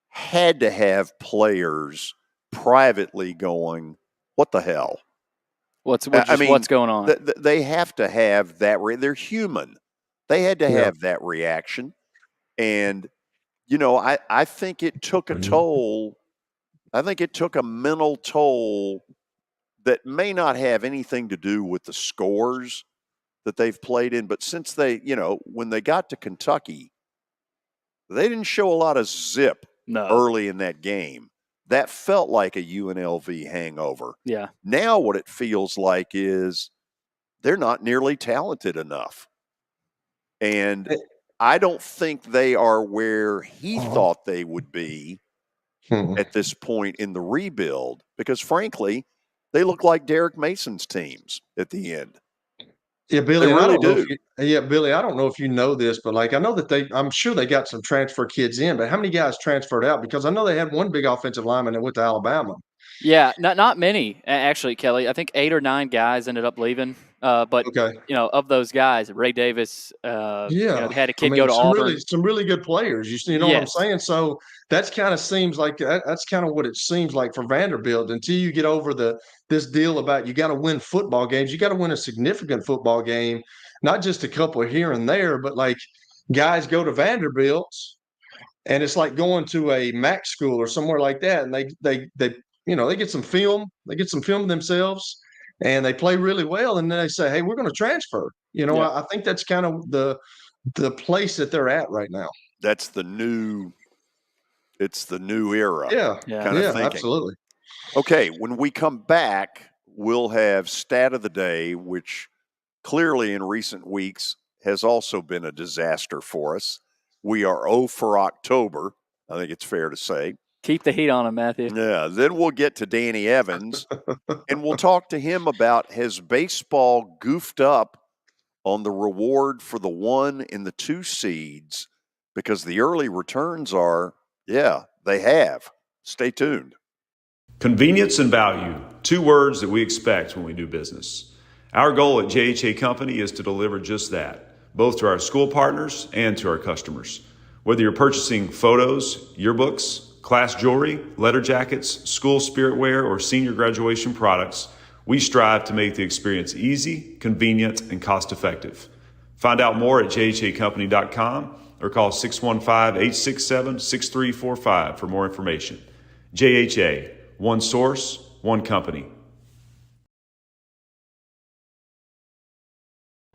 had to have players privately going, what the hell? What's going on? They have to have that. They're human. They had to have that reaction. And, I think it took a toll. I think it took a mental toll that may not have anything to do with the scores that they've played in. But since they, when they got to Kentucky, they didn't show a lot of zip early in that game. That felt like a UNLV hangover. Yeah. Now what it feels like is they're not nearly talented enough. And I don't think they are where he thought they would be at this point in the rebuild because, frankly, they look like Derek Mason's teams at the end. Yeah, Billy, they really do. Billy, I don't know if you know this, but I know that I'm sure they got some transfer kids in, but how many guys transferred out? Because I know they had one big offensive lineman that went to Alabama. Yeah, not many, actually, Kelly. I think 8 or 9 guys ended up leaving. But, of those guys, Ray Davis, had a kid go to Auburn. Some really good players. You know what I'm saying? So that's kind of seems like that's kind of what it seems like for Vanderbilt until you get over this deal about you got to win football games. You got to win a significant football game, not just a couple here and there, but guys go to Vanderbilt and it's like going to a MAC school or somewhere like that. And they get some film, of themselves and they play really well. And then they say, hey, we're going to transfer. I think that's kind of the place that they're at right now. That's it's the new era. Yeah. Kind of thinking. Absolutely. Okay. When we come back, we'll have stat of the day, which clearly in recent weeks has also been a disaster for us. We are 0 for October. I think it's fair to say. Keep the heat on him, Matthew. Yeah. Then we'll get to Danny Evans and we'll talk to him about has baseball goofed up on the reward for the 1 and the 2 seeds because the early returns are, they have. Stay tuned. Convenience and value, 2 words that we expect when we do business. Our goal at JHA Company is to deliver just that, both to our school partners and to our customers. Whether you're purchasing photos, yearbooks, class jewelry, letter jackets, school spirit wear, or senior graduation products, we strive to make the experience easy, convenient, and cost-effective. Find out more at jhacompany.com or call 615-867-6345 for more information. JHA, one source, one company.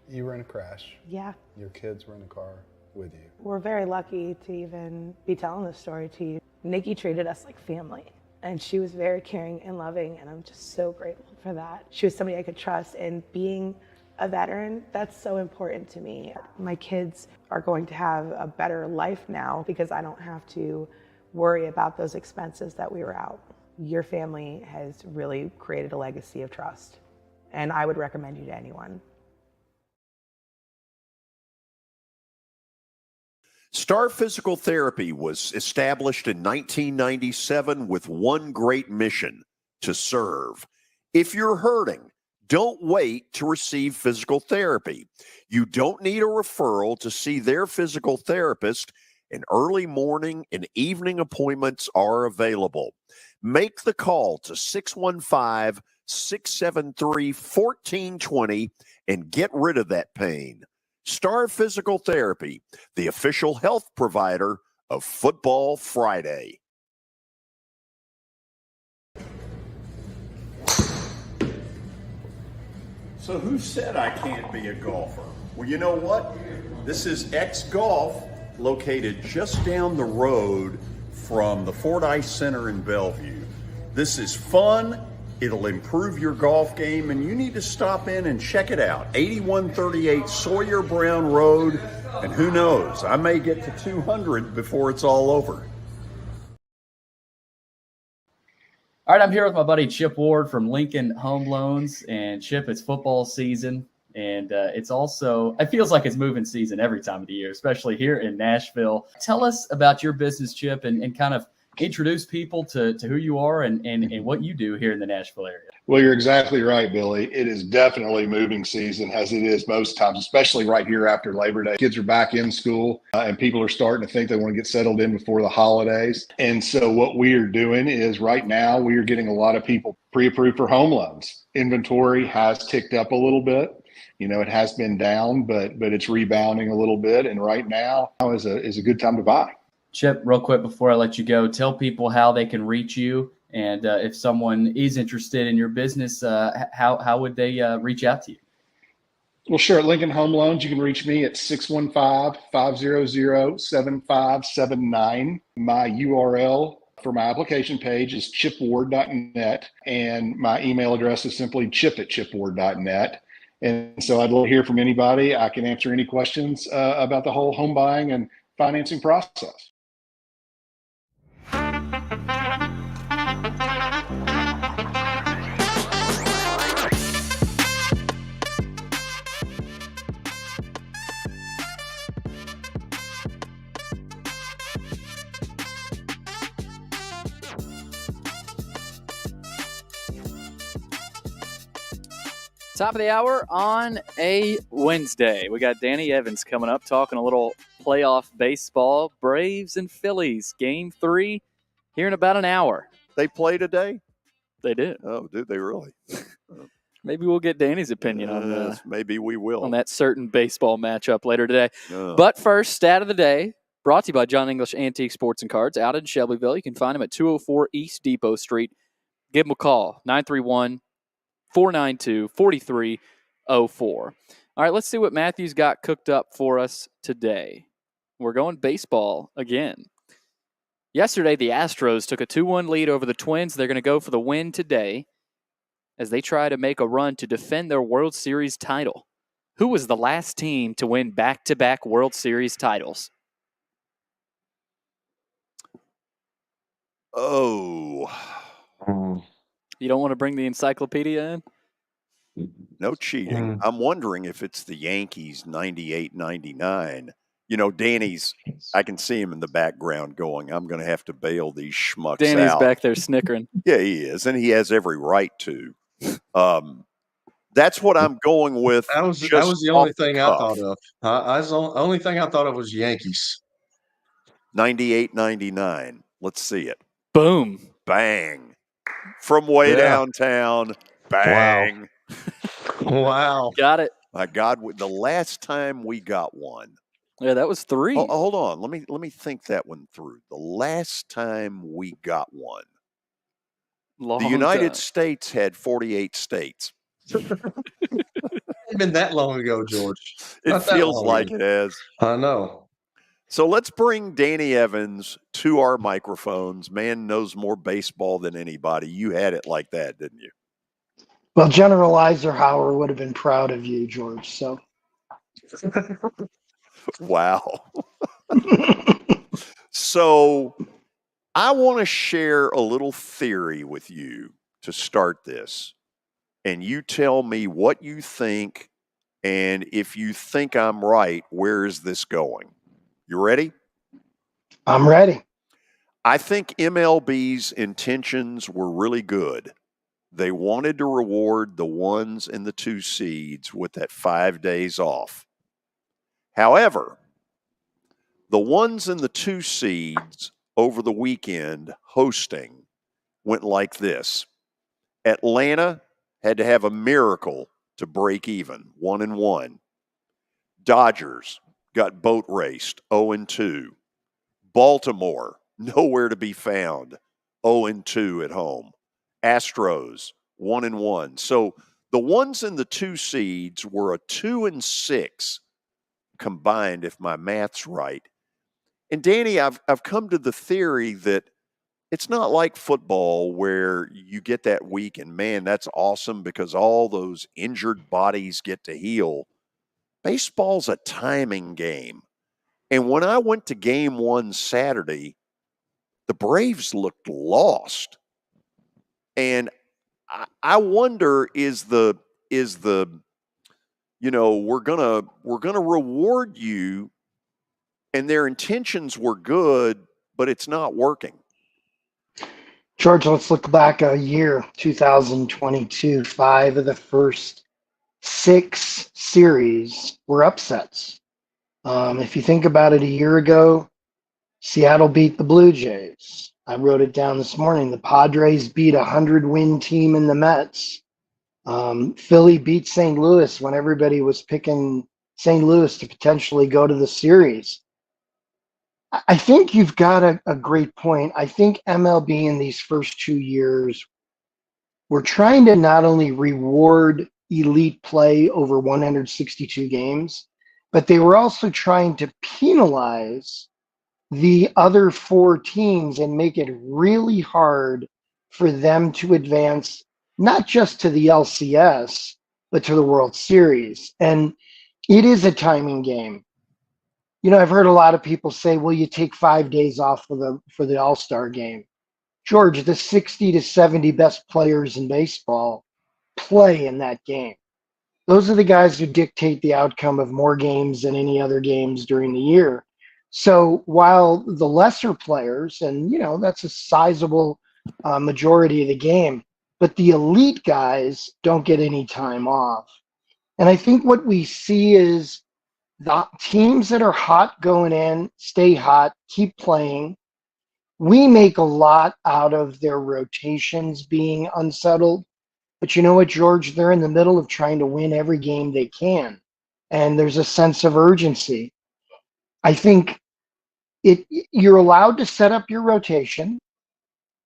You were in a crash. Yeah. Your kids were in the car with you. We're very lucky to even be telling this story to you. Nikki treated us like family, and she was very caring and loving, and I'm just so grateful for that. She was somebody I could trust, and being a veteran, that's so important to me. My kids are going to have a better life now because I don't have to worry about those expenses that we were out. Your family has really created a legacy of trust, and I would recommend you to anyone. Star Physical Therapy was established in 1997 with one great mission: to serve. If you're hurting, don't wait to receive physical therapy. You don't need a referral to see their physical therapist, and early morning and evening appointments are available. Make the call to 615-673-1420 and get rid of that pain. Star Physical Therapy, the official health provider of Football Friday. So who said I can't be a golfer? Well, you know what? This is X Golf, located just down the road from the Fordyce Center in Bellevue. This is fun. It'll improve your golf game, and you need to stop in and check it out. 8138 Sawyer Brown Road, and who knows, I may get to 200 before it's all over. All right, I'm here with my buddy Chip Ward from Lincoln Home Loans. And Chip, it's football season, and it feels like it's moving season every time of the year, especially here in Nashville. Tell us about your business, Chip, and kind of introduce people to who you are and what you do here in the Nashville area. Well, you're exactly right, Billy. It is definitely moving season, as it is most times, especially right here after Labor Day. Kids are back in school, and people are starting to think they want to get settled in before the holidays. And so what we are doing is right now we are getting a lot of people pre-approved for home loans. Inventory has ticked up a little bit. It has been down, but it's rebounding a little bit. And right now is a good time to buy. Chip, real quick before I let you go, tell people how they can reach you. And if someone is interested in your business, how would they reach out to you? Well, sure. At Lincoln Home Loans, you can reach me at 615-500-7579. My URL for my application page is chipward.net, and my email address is simply chip@chipward.net. And so I'd love to hear from anybody. I can answer any questions about the whole home buying and financing process. Top of the hour on a Wednesday. We got Danny Evans coming up talking a little playoff baseball. Braves and Phillies, Game 3, here in about an hour. They play today? They did. Oh, did they really? Maybe we'll get Danny's opinion on that. Maybe we will. On that certain baseball matchup later today. But first, stat of the day, brought to you by John English Antique Sports and Cards out in Shelbyville. You can find them at 204 East Depot Street. Give them a call, 931-492-4304. All right, let's see what Matthew's got cooked up for us today. We're going baseball again. Yesterday, the Astros took a 2-1 lead over the Twins. They're going to go for the win today as they try to make a run to defend their World Series title. Who was the last team to win back-to-back World Series titles? Oh. You don't want to bring the encyclopedia in? No cheating. I'm wondering if it's the Yankees 98-99. Danny's, I can see him in the background going, I'm going to have to bail these schmucks Danny's out. back there snickering. Yeah, he is, and he has every right to. That's what I'm going with. That was the only thing I thought of. The only thing I thought of was Yankees. 98-99. Let's see it. Boom. Bang. From way downtown. Bang. Wow. Got it. My God, the last time we got one. Yeah, that was 3. Hold on. Let me think that one through. The last time we got one. The United States had 48 states. It's been that long ago, George. It feels like it has. I know. So let's bring Danny Evans to our microphones. Man knows more baseball than anybody. You had it like that, didn't you? Well, General Eisenhower would have been proud of you, George. So, wow. So I want to share a little theory with you to start this. And you tell me what you think. And if you think I'm right, where is this going? You ready? I'm ready. I think MLB's intentions were really good. They wanted to reward the 1s and the 2 seeds with that 5 days off. However, the 1s and the 2 seeds over the weekend hosting went like this. Atlanta had to have a miracle to break even, 1-1. Dodgers got boat raced, 0-2. Baltimore, nowhere to be found, 0-2 at home. Astros, 1-1. So the 1s and the 2 seeds were a 2-6 combined, if my math's right. And Danny, I've come to the theory that it's not like football where you get that week and, man, that's awesome because all those injured bodies get to heal. Baseball's a timing game. And when I went to game 1 Saturday, the Braves looked lost. And I wonder is the we're gonna reward you, and their intentions were good, but it's not working. George, let's look back a year, 2022. 5 of the first 6 series were upsets. If you think about it, a year ago, Seattle beat the Blue Jays. I wrote it down this morning. The Padres beat a 100-win team in the Mets. Philly beat St. Louis when everybody was picking St. Louis to potentially go to the series. I think you've got a great point. I think MLB in these first 2 years, we're trying to not only reward elite play over 162 games, but they were also trying to penalize the other 4 teams and make it really hard for them to advance, not just to the LCS, but to the World Series. And it is a timing game. You know, I've heard a lot of people say, well, you take 5 days off for the All-Star game. George, the 60 to 70 best players in baseball play in that game. Those are the guys who dictate the outcome of more games than any other games during the year. So while the lesser players, and, you know, that's a sizable majority of the game, but the elite guys don't get any time off. And I think what we see is the teams that are hot going in, stay hot, keep playing. We make a lot out of their rotations being unsettled. But you know what, George? They're in the middle of trying to win every game they can. And there's a sense of urgency. I think you're allowed to set up your rotation,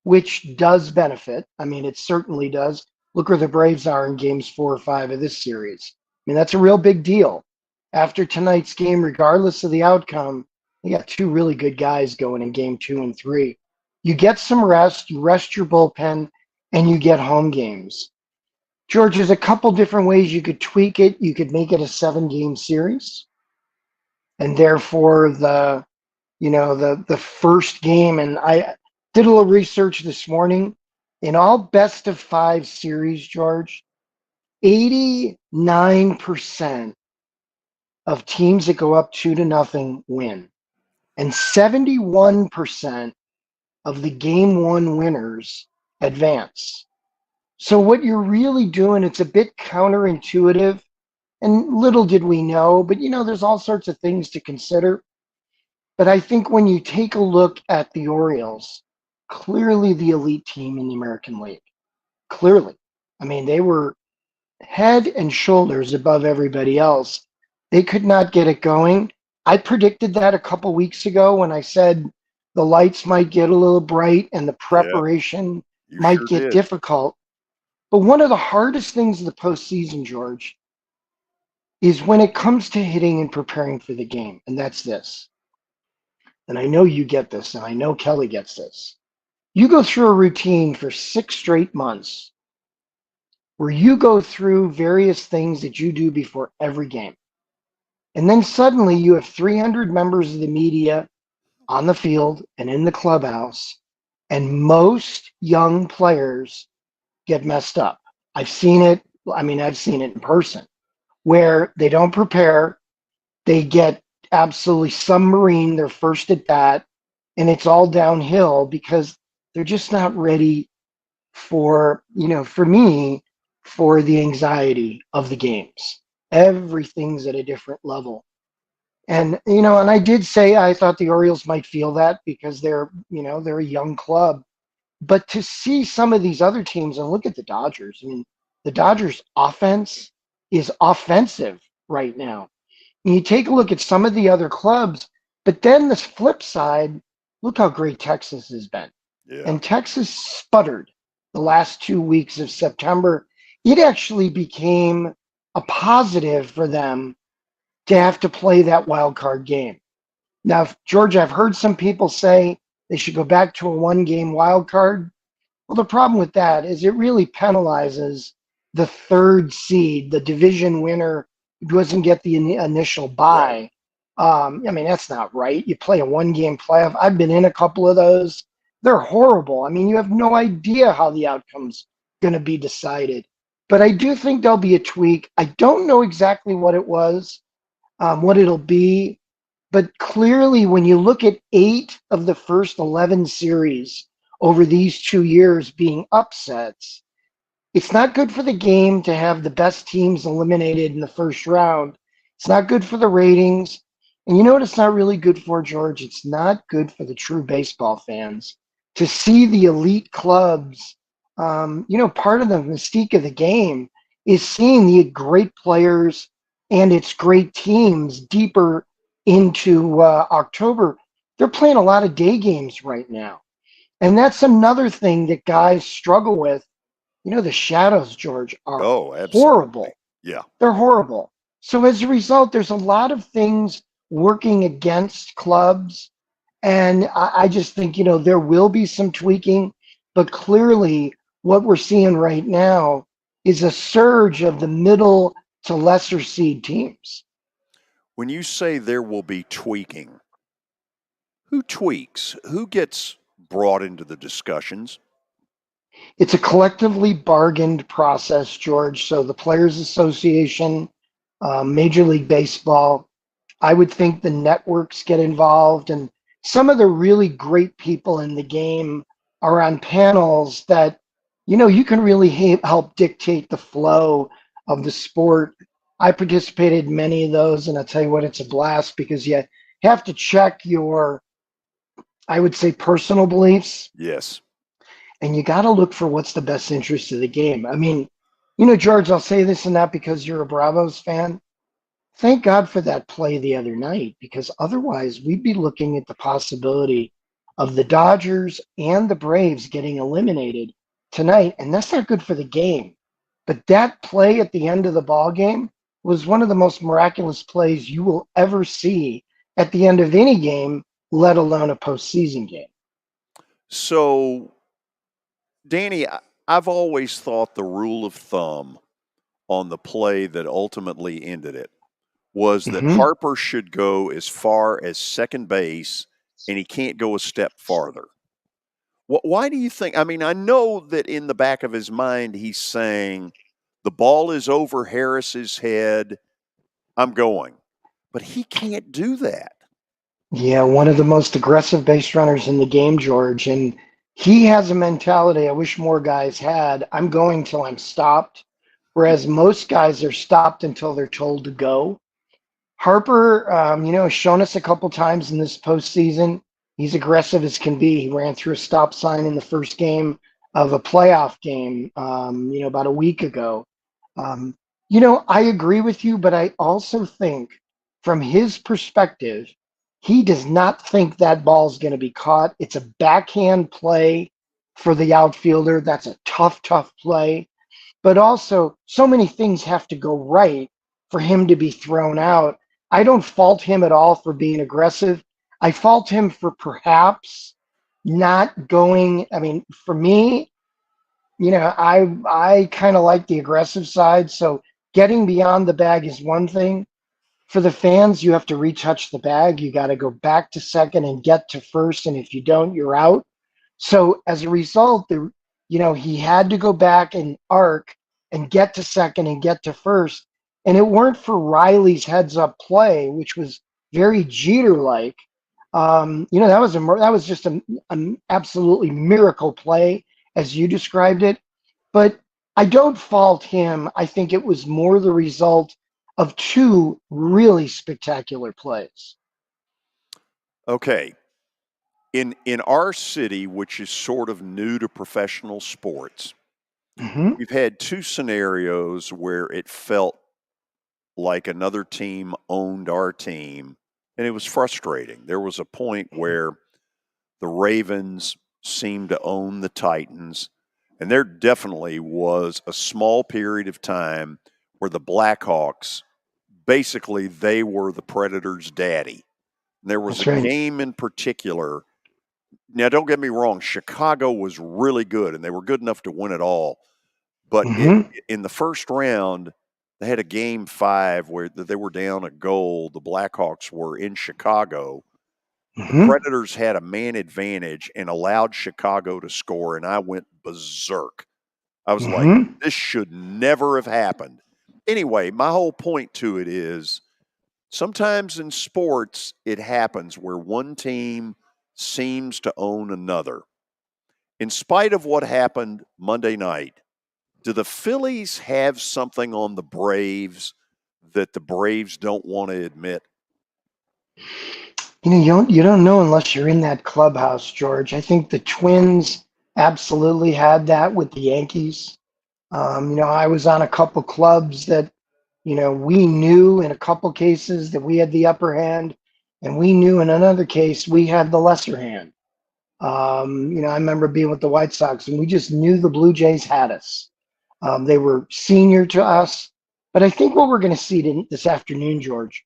which does benefit. I mean, it certainly does. Look where the Braves are in games 4 or 5 of this series. I mean, that's a real big deal. After tonight's game, regardless of the outcome, you got 2 really good guys going in game 2 and 3. You get some rest, you rest your bullpen, and you get home games. George, there's a couple different ways you could tweak it. You could make it a 7-game series, and therefore the first game. And I did a little research this morning. In all best of 5 series, George, 89% of teams that go up 2-0 win, and 71% of the game 1 winners advance. So what you're really doing, it's a bit counterintuitive, and little did we know, but you know, there's all sorts of things to consider. But I think when you take a look at the Orioles, clearly the elite team in the American League, clearly. I mean, they were head and shoulders above everybody else. They could not get it going. I predicted that a couple weeks ago when I said the lights might get a little bright and the preparation might get difficult. But one of the hardest things of the postseason, George, is when it comes to hitting and preparing for the game. And that's this. And I know you get this, and I know Kelly gets this. You go through a routine for 6 straight months where you go through various things that you do before every game. And then suddenly you have 300 members of the media on the field and in the clubhouse, and most young players get messed up. I've seen it. I mean, I've seen it in person where they don't prepare. They get absolutely submarine their first at bat, and it's all downhill because they're just not ready for, you know, for me, for the anxiety of the games. Everything's at a different level. And, you know, and I did say I thought the Orioles might feel that because they're, you know, they're a young club. But to see some of these other teams, and look at the Dodgers. I mean, the Dodgers offense is offensive right now. And you take a look at some of the other clubs, but then the flip side, look how great Texas has been. Yeah. And Texas sputtered the last 2 weeks of September. It actually became a positive for them to have to play that wild card game. Now, George, I've heard some people say they should go back to a 1-game wild card. Well, the problem with that is it really penalizes the 3rd seed, the division winner who doesn't get the initial bye. I mean, that's not right. You play a 1-game playoff. I've been in a couple of those. They're horrible. I mean, you have no idea how the outcome's going to be decided. But I do think there'll be a tweak. I don't know exactly what it was, what it'll be. But clearly, when you look at 8 of the first 11 series over these 2 years being upsets. It's not good for the game to have the best teams eliminated in the first round. It's not good for the ratings. And you know what it's not really good for, George? It's not good for the true baseball fans to see the elite clubs. Part of the mystique of the game is seeing the great players and its great teams deeper into October. They're playing a lot of day games right now. And that's another thing that guys struggle with. The shadows, George, are horrible. Yeah. They're horrible. So as a result, there's a lot of things working against clubs. And I just think, there will be some tweaking, but clearly what we're seeing right now is a surge of the middle to lesser seed teams. When you say there will be tweaking, who tweaks? Who gets brought into the discussions? It's a collectively bargained process, George. So the Players Association, Major League Baseball, I would think the networks get involved, and some of the really great people in the game are on panels that, you can really help dictate the flow of the sport. I participated in many of those, and I'll tell you what, it's a blast because you have to check your, I would say, personal beliefs. Yes. And you got to look for what's the best interest of the game. I mean, George, I'll say this and that because you're a Bravos fan. Thank God for that play the other night, because otherwise we'd be looking at the possibility of the Dodgers and the Braves getting eliminated tonight, and that's not good for the game. But that play at the end of the ball game was one of the most miraculous plays you will ever see at the end of any game, let alone a postseason game. So, Danny, I've always thought the rule of thumb on the play that ultimately ended it was that Harper should go as far as second base and he can't go a step farther. Why do you think? I mean, I know that in the back of his mind, he's saying the ball is over Harris's head. I'm going, but he can't do that. Yeah, one of the most aggressive base runners in the game, George. And he has a mentality I wish more guys had. I'm going till I'm stopped. Whereas most guys are stopped until they're told to go. Harper, has shown us a couple times in this postseason. He's aggressive as can be. He ran through a stop sign in the first game of a playoff game, about a week ago. I agree with you, but I also think from his perspective, he does not think that ball's going to be caught. It's a backhand play for the outfielder. That's a tough play. But also, so many things have to go right for him to be thrown out. I don't fault him at all for being aggressive. I fault him for perhaps not going. I mean, for me, I kind of like the aggressive side. So getting beyond the bag is one thing. For the fans, you have to retouch the bag. You got to go back to second and get to first. And if you don't, you're out. So as a result, he had to go back and arc and get to second and get to first. And it weren't for Riley's heads up play, which was very Jeter like. That was just an absolutely miracle play as you described it. But I don't fault him. I think it was more the result of two really spectacular plays. Okay. In our city, which is sort of new to professional sports, we've had two scenarios where it felt like another team owned our team, and it was frustrating. There was a point where the Ravens seemed to own the Titans, and there definitely was a small period of time where the Blackhawks, basically, they were the Predators' daddy. And there was a game in particular. Now, don't get me wrong, Chicago was really good, and they were good enough to win it all. But in the first round, they had a game 5 where they were down a goal. The Blackhawks were in Chicago. The Predators had a man advantage and allowed Chicago to score, and I went berserk. I was like, this should never have happened. Anyway, my whole point to it is sometimes in sports, it happens where one team seems to own another. in spite of what happened Monday night, do the Phillies have something on the Braves that the Braves don't want to admit? You don't know unless you're in that clubhouse, George. I think the Twins absolutely had that with the Yankees. I was on a couple clubs that, we knew in a couple cases that we had the upper hand, and we knew in another case we had the lesser hand. I remember being with the White Sox, and we just knew the Blue Jays had us. They were senior to us. But I think what we're going to see this afternoon, George,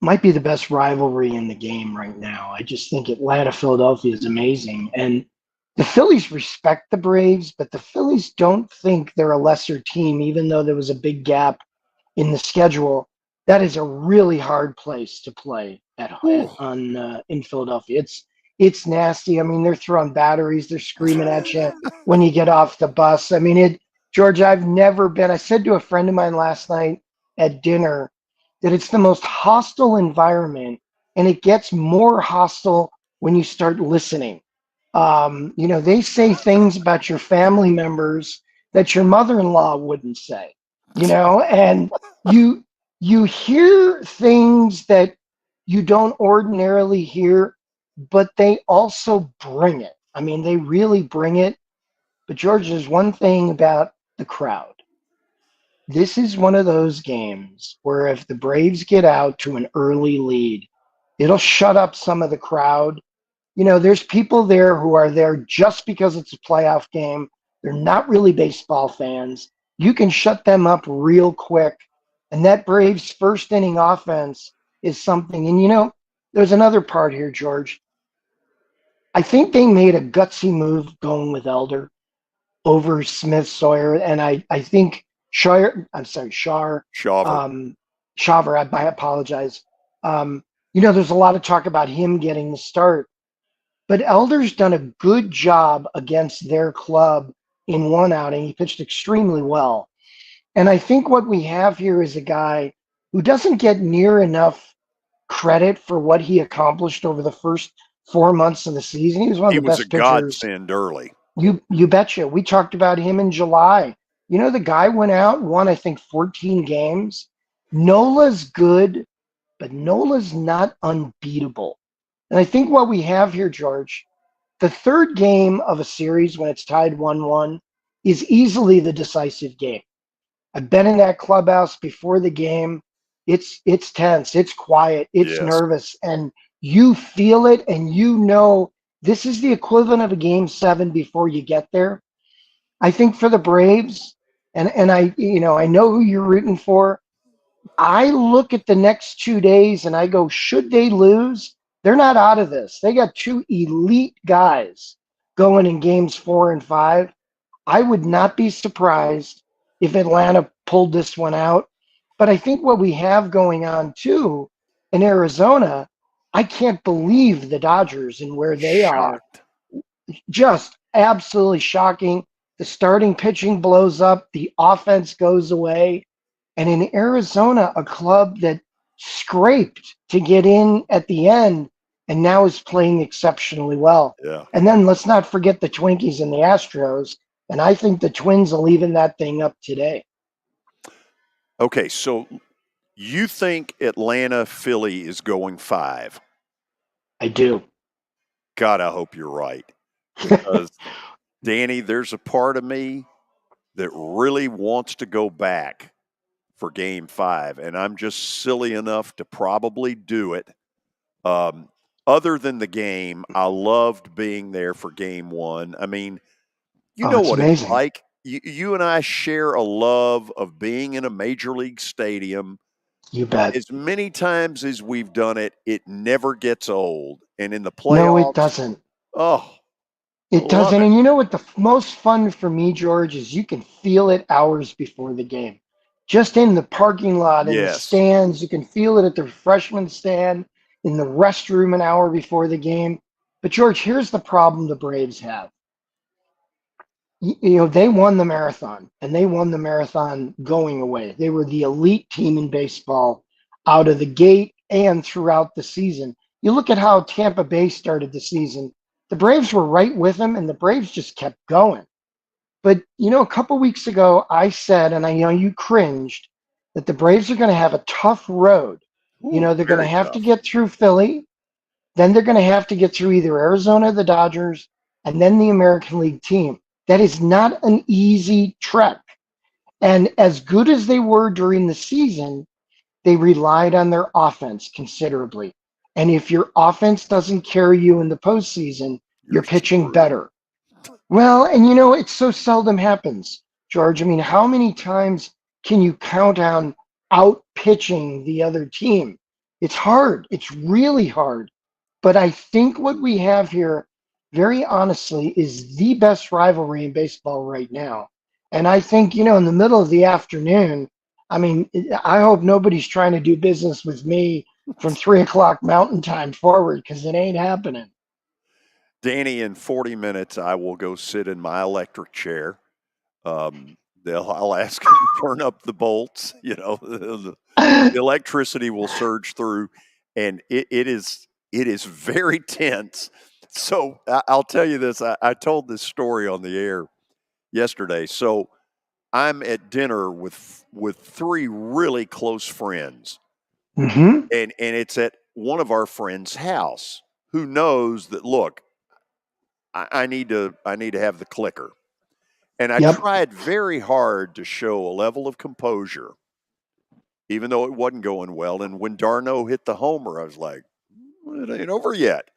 might be the best rivalry in the game right now. I just think Atlanta-Philadelphia is amazing. And the Phillies respect the Braves, but the Phillies don't think they're a lesser team, even though there was a big gap in the schedule. That is a really hard place to play in Philadelphia. It's nasty. I mean, they're throwing batteries. They're screaming at you when you get off the bus. I mean, George, I said to a friend of mine last night at dinner that it's the most hostile environment, and it gets more hostile when you start listening. They say things about your family members that your mother-in-law wouldn't say, and you hear things that you don't ordinarily hear, but they also bring it. I mean, they really bring it. But George, there's one thing about the crowd. This is one of those games where if the Braves get out to an early lead, it'll shut up some of the crowd. There's people there who are there just because it's a playoff game. They're not really baseball fans. You can shut them up real quick. And that Braves first inning offense is something. And, there's another part here, George. I think they made a gutsy move going with Elder over Smith Sawyer. And I think Shar. Shawver. Shawver, I apologize. There's a lot of talk about him getting the start. But Elder's done a good job against their club in one outing. He pitched extremely well. And I think what we have here is a guy who doesn't get near enough credit for what he accomplished over the first 4 months of the season. He was one of the best pitchers. He was a godsend early. You betcha. We talked about him in July. The guy went out and won, I think, 14 games. Nola's good, but Nola's not unbeatable. And I think what we have here, George, the third game of a series when it's tied 1-1 is easily the decisive game. I've been in that clubhouse before the game. It's tense, it's quiet, it's nervous, and you feel it, and this is the equivalent of a game 7 before you get there. I think for the Braves, and I know who you're rooting for. I look at the next 2 days and I go, should they lose? They're not out of this. They got 2 elite guys going in games 4 and 5. I would not be surprised if Atlanta pulled this one out. But I think what we have going on too in Arizona, I can't believe the Dodgers and where they are. Just absolutely shocking. The starting pitching blows up. The offense goes away. And in Arizona, a club that scraped to get in at the end and now is playing exceptionally well. Yeah. And then let's not forget the Twinkies and the Astros. And I think the Twins will even that thing up today. Okay, so you think Atlanta-Philly is going 5? I do. God, I hope you're right. Because, Danny, there's a part of me that really wants to go back for game 5, and I'm just silly enough to probably do it. Other than the game, I loved being there for game 1. I mean, you know what amazing. It's like. You and I share a love of being in a major league stadium. You bet. As many times as we've done it, it never gets old. And in the playoffs, no, it doesn't. Oh, it doesn't. And you know what the most fun for me, George, is you can feel it hours before the game. Just in the parking lot, in the stands, you can feel it at the refreshment stand, in the restroom an hour before the game. But George, here's the problem the Braves have. They won the marathon, and they won the marathon going away. They were the elite team in baseball out of the gate and throughout the season. You look at how Tampa Bay started the season. The Braves were right with them, and the Braves just kept going. But, a couple weeks ago, I said, and I know you cringed, that the Braves are going to have a tough road. Ooh, They're going to very have tough. to get through Philly. Then they're going to have to get through either Arizona, the Dodgers, and then the American League team. That is not an easy trek. And as good as they were during the season, they relied on their offense considerably. And if your offense doesn't carry you in the postseason, you're pitching screwed. better. Well, and it so seldom happens, George. I mean, how many times can you count on out pitching the other team? It's hard. It's really hard. But I think what we have here, very honestly, is the best rivalry in baseball right now. And I think, in the middle of the afternoon, I mean, I hope nobody's trying to do business with me from 3:00 Mountain Time forward, because it ain't happening. Danny, in 40 minutes, I will go sit in my electric chair. I'll ask them to turn up the bolts. The electricity will surge through, and it is very tense. So I'll tell you this. I told this story on the air yesterday. So I'm at dinner with three really close friends, Mm-hmm. and it's at one of our friends' house, who knows that, look, I need to have the clicker. And I tried very hard to show a level of composure, even though it wasn't going well. And when Darno hit the homer, I was like, it ain't over yet.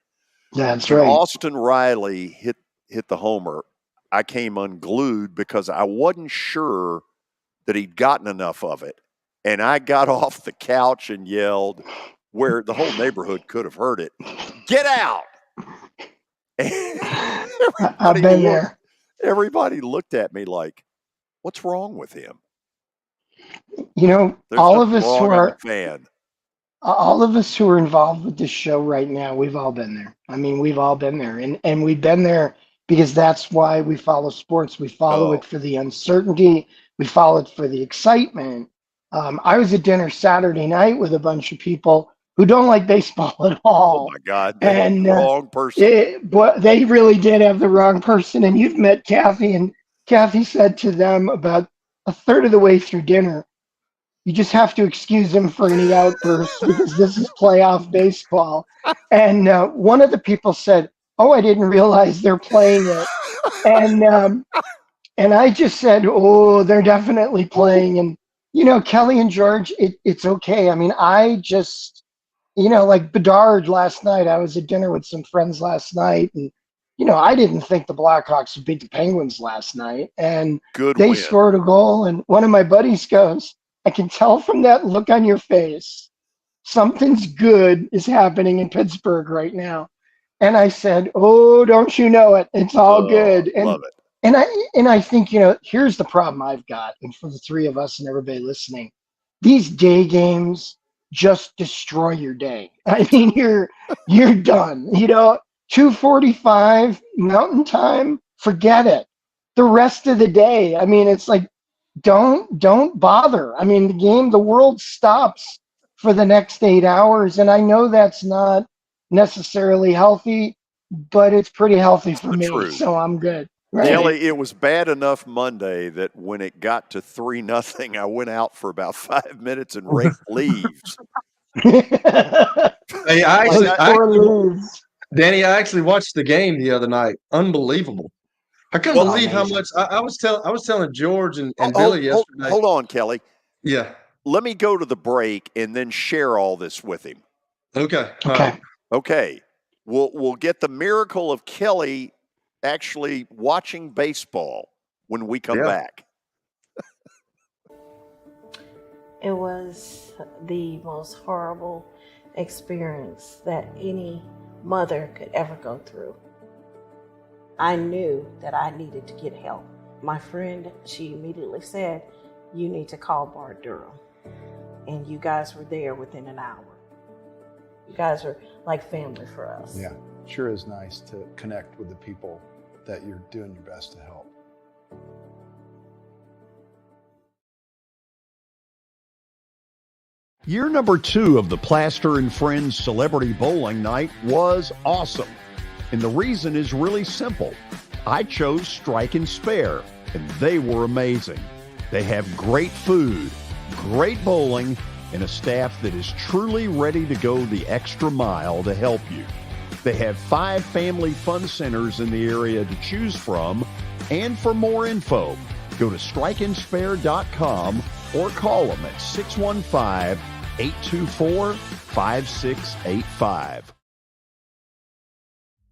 That's when right. Austin Riley hit the homer, I came unglued because I wasn't sure that he'd gotten enough of it. And I got off the couch and yelled, where the whole neighborhood could have heard it, "Get out!" I've been there. Everybody looked at me like, "What's wrong with him?" There's all of us who I'm are a fan. all of us who are involved with this show right now, we've all been there. I mean, we've all been there, and we've been there because that's why we follow sports. We follow it for the uncertainty. We follow it for the excitement. I was at dinner Saturday night with a bunch of people who don't like baseball at all. Oh my God, they had the wrong person. They really did have the wrong person. And you've met Kathy, and Kathy said to them about a third of the way through dinner, "You just have to excuse him for any outbursts because this is playoff baseball." And one of the people said, "Oh, I didn't realize they're playing it." And I just said, "Oh, they're definitely playing." And Kelly and George, it's okay. I mean, I just, like Bedard last night. I was at dinner with some friends last night, and I didn't think the Blackhawks would beat the Penguins last night, and they win. scored a goal. And one of my buddies goes, "I can tell from that look on your face, something's good is happening in Pittsburgh right now." And I said, "Oh, don't you know it? It's all good." And love it. And I think, here's the problem I've got, and for the three of us and everybody listening, these day games just destroy your day. I mean, you're done. 2:45 Mountain Time, forget it. The rest of the day, I mean, it's like, don't bother. I mean, the world stops for the next 8 hours, and I know that's not necessarily healthy, but it's pretty healthy for me, so I'm good. Right. Kelly, it was bad enough Monday that when it got to 3-0, I went out for about 5 minutes and raked leaves. Hey, Danny, I actually watched the game the other night. Unbelievable. I couldn't believe how much I was telling George and Billy yesterday. Hold on, Kelly. Yeah. Let me go to the break and then share all this with him. Okay. Okay. We'll get the miracle of Kelly actually watching baseball when we come back. It was the most horrible experience that any mother could ever go through. I knew that I needed to get help. My friend, she immediately said, "You need to call Bart Durham." And you guys were there within an hour. You guys are like family for us. Yeah, sure is nice to connect with the people that you're doing your best to help. Year number 2 of the Plaster and Friends Celebrity Bowling Night was awesome. And the reason is really simple. I chose Strike and Spare, and they were amazing. They have great food, great bowling, and a staff that is truly ready to go the extra mile to help you. They have 5 family fun centers in the area to choose from. And for more info, go to strikeandspare.com or call them at 615-824-5685.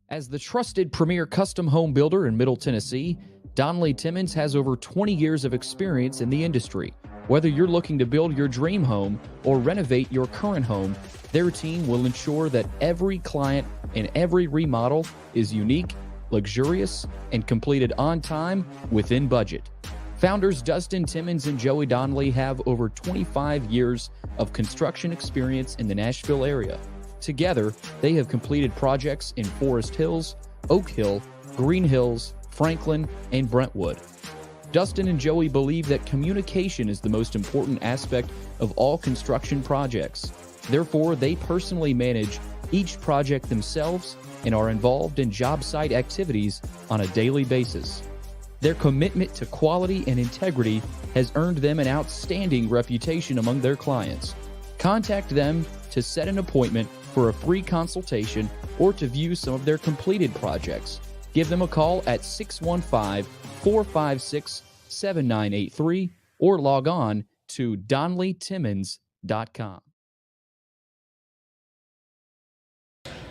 As the trusted premier custom home builder in Middle Tennessee, Donnelly Timmons has over 20 years of experience in the industry. Whether you're looking to build your dream home or renovate your current home, their team will ensure that every client and every remodel is unique, luxurious, and completed on time within budget. Founders Dustin Timmons and Joey Donnelly have over 25 years of construction experience in the Nashville area. Together, they have completed projects in Forest Hills, Oak Hill, Green Hills, Franklin, and Brentwood. Dustin and Joey believe that communication is the most important aspect of all construction projects. Therefore, they personally manage each project themselves and are involved in job site activities on a daily basis. Their commitment to quality and integrity has earned them an outstanding reputation among their clients. Contact them to set an appointment for a free consultation or to view some of their completed projects. Give them a call at 615-456-7983 or log on to DonnellyTimmons.com.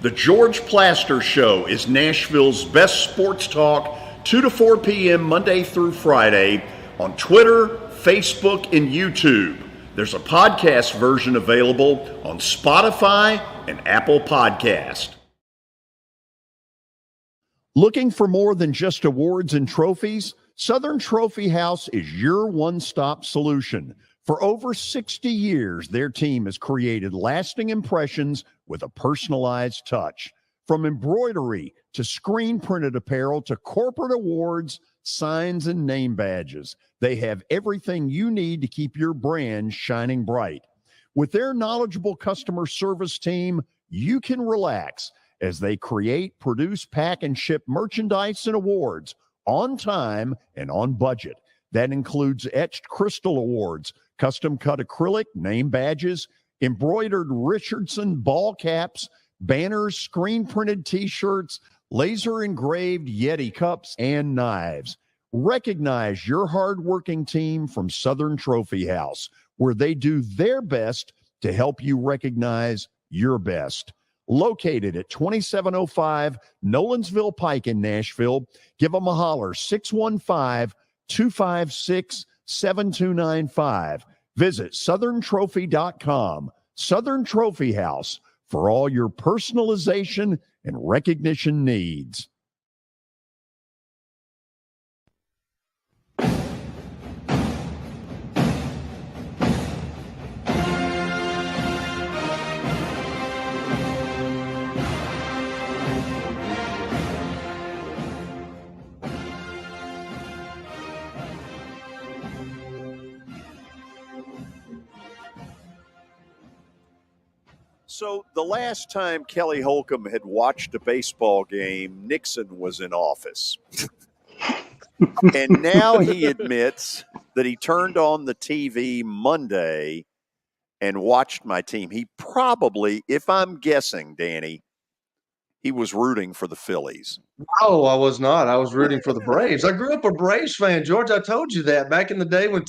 The George Plaster Show is Nashville's best sports talk, 2 to 4 p.m. Monday through Friday on Twitter, Facebook, and YouTube. There's a podcast version available on Spotify and Apple Podcast. Looking for more than just awards and trophies? Southern Trophy House is your one-stop solution. For over 60 years, their team has created lasting impressions with a personalized touch. From embroidery to screen-printed apparel to corporate awards, signs, and name badges, they have everything you need to keep your brand shining bright. With their knowledgeable customer service team, you can relax as they create, produce, pack, and ship merchandise and awards on time and on budget. That includes etched crystal awards, custom-cut acrylic, name badges, embroidered Richardson ball caps, banners, screen-printed T-shirts, laser-engraved Yeti cups, and knives. Recognize your hard-working team from Southern Trophy House, where they do their best to help you recognize your best. Located at 2705 Nolensville Pike in Nashville, give them a holler, 615-256-7295. Visit southerntrophy.com. Southern Trophy House, for all your personalization and recognition needs. So the last time Kelly Holcomb had watched a baseball game, Nixon was in office. And now he admits that he turned on the TV Monday and watched my team. He probably, if I'm guessing, Danny, he was rooting for the Phillies. No, I was not. I was rooting for the Braves. I grew up a Braves fan, George. I told you that back in the day when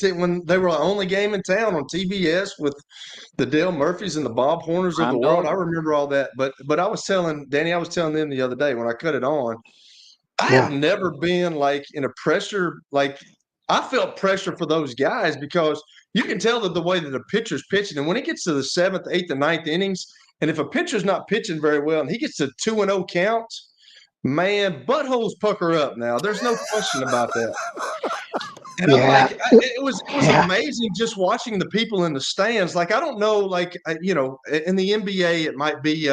they were the only game in town on TBS with the Dale Murphys and the Bob Horners of the world. I remember all that. But I was telling Danny, I was telling them the other day when I cut it on, I have never been like in a pressure, like I felt pressure for those guys because you can tell that the way that the pitcher's pitching, and when it gets to the 7th, 8th, and 9th innings, and if a pitcher's not pitching very well and he gets to 2-0 counts, man, buttholes pucker up now. There's no question about that. And I'm like, it was amazing just watching the people in the stands. Like, I don't know, like, you know, in the NBA, it might be,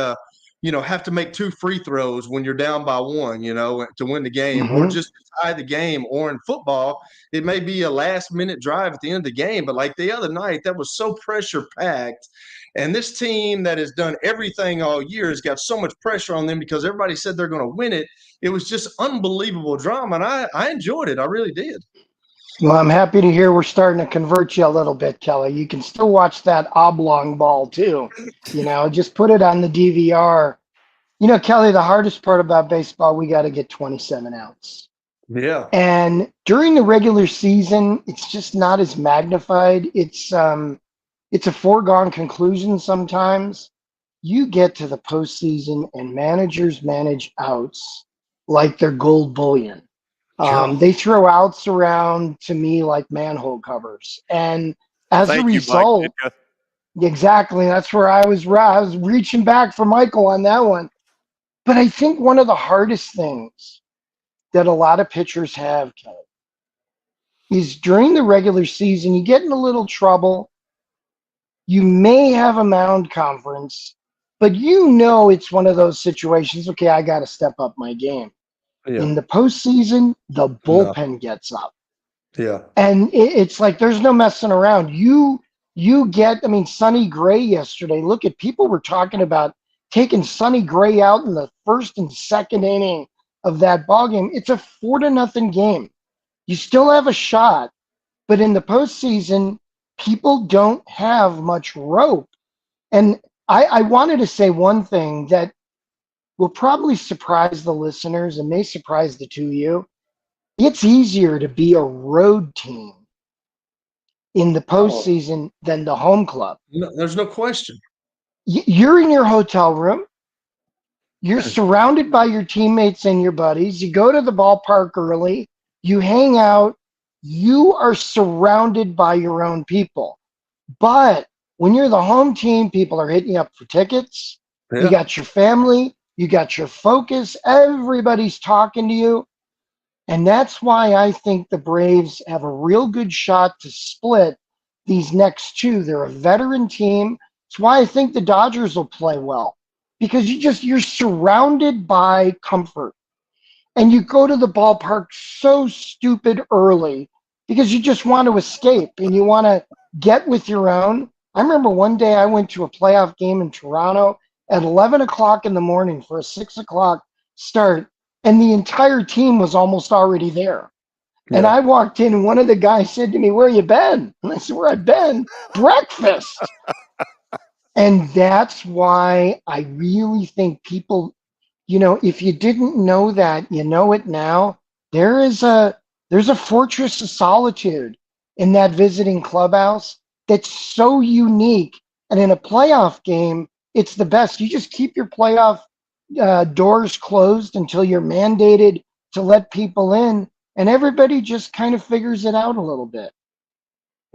you know, have to make 2 free throws when you're down by 1, you know, to win the game, or just to tie the game. Or in football, it may be a last-minute drive at the end of the game. But like the other night, that was so pressure-packed. And this team that has done everything all year has got so much pressure on them because everybody said they're going to win it. It was just unbelievable drama, and I enjoyed it. I really did. Well, I'm happy to hear we're starting to convert you a little bit, Kelly. You can still watch that oblong ball too. Just put it on the DVR. Kelly, the hardest part about baseball, we got to get 27 outs. Yeah. And during the regular season, it's just not as magnified. It's a foregone conclusion sometimes. You get to the postseason and managers manage outs like they're gold bullion. They throw outs around to me like manhole covers. And as a result, exactly, that's where I was reaching back for Michael on that one. But I think one of the hardest things that a lot of pitchers have, Kelly, is during the regular season, you get in a little trouble. You may have a mound conference, but it's one of those situations, okay, I got to step up my game. Yeah. In the postseason, the bullpen gets up. Yeah. And it's like there's no messing around. You get, Sonny Gray yesterday, look at people were talking about taking Sonny Gray out in the first and second inning of that ball game. It's a 4-0 game. You still have a shot, but in the postseason, people don't have much rope. And I wanted to say one thing that will probably surprise the listeners and may surprise the two of you. It's easier to be a road team in the postseason than the home club. No, there's no question. You're in your hotel room. You're surrounded by your teammates and your buddies. You go to the ballpark early. You hang out. You are surrounded by your own people. But when you're the home team, people are hitting you up for tickets. Yeah. You got your family. You got your focus. Everybody's talking to you. And that's why I think the Braves have a real good shot to split these next two. They're a veteran team. It's why I think the Dodgers will play well. Because you're surrounded by comfort. And you go to the ballpark so stupid early because you just want to escape and you want to get with your own. I remember one day I went to a playoff game in Toronto at 11 o'clock in the morning for a 6 o'clock start, and the entire team was almost already there. Yeah. And I walked in, and one of the guys said to me, "Where you been?" And I said, "Where I've been? Breakfast." And that's why I really think people, if you didn't know that, you know it now. There's a fortress of solitude in that visiting clubhouse that's so unique. And in a playoff game, it's the best. You just keep your playoff doors closed until you're mandated to let people in, and everybody just kind of figures it out a little bit.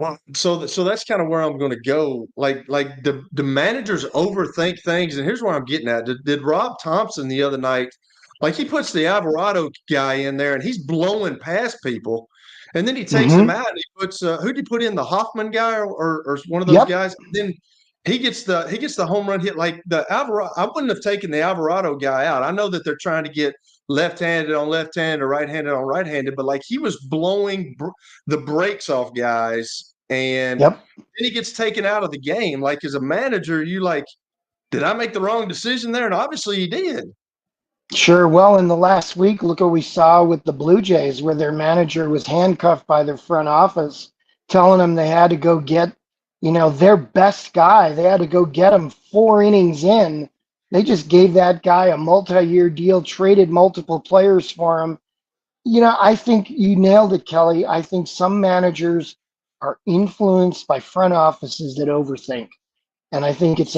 Well, so that's kind of where I'm going to go. Like the managers overthink things, and here's where I'm getting at. Did Rob Thompson the other night, like he puts the Alvarado guy in there, and he's blowing past people, and then he takes him out, and he puts who'd he put in, the Hoffman guy or one of those guys? And then he gets the home run hit. Like the Alvarado, I wouldn't have taken the Alvarado guy out. I know that they're trying to get left-handed on left-handed or right-handed on right-handed, but like he was blowing the brakes off guys, and then he gets taken out of the game. Like as a manager, you like, did I make the wrong decision there? And obviously he did. Sure. Well, in the last week, look what we saw with the Blue Jays, where their manager was handcuffed by their front office, telling them they had to go get, their best guy. They had to go get him 4 innings in. They just gave that guy a multi-year deal, traded multiple players for him. I think you nailed it, Kelly. I think some managers are influenced by front offices that overthink. And I think it's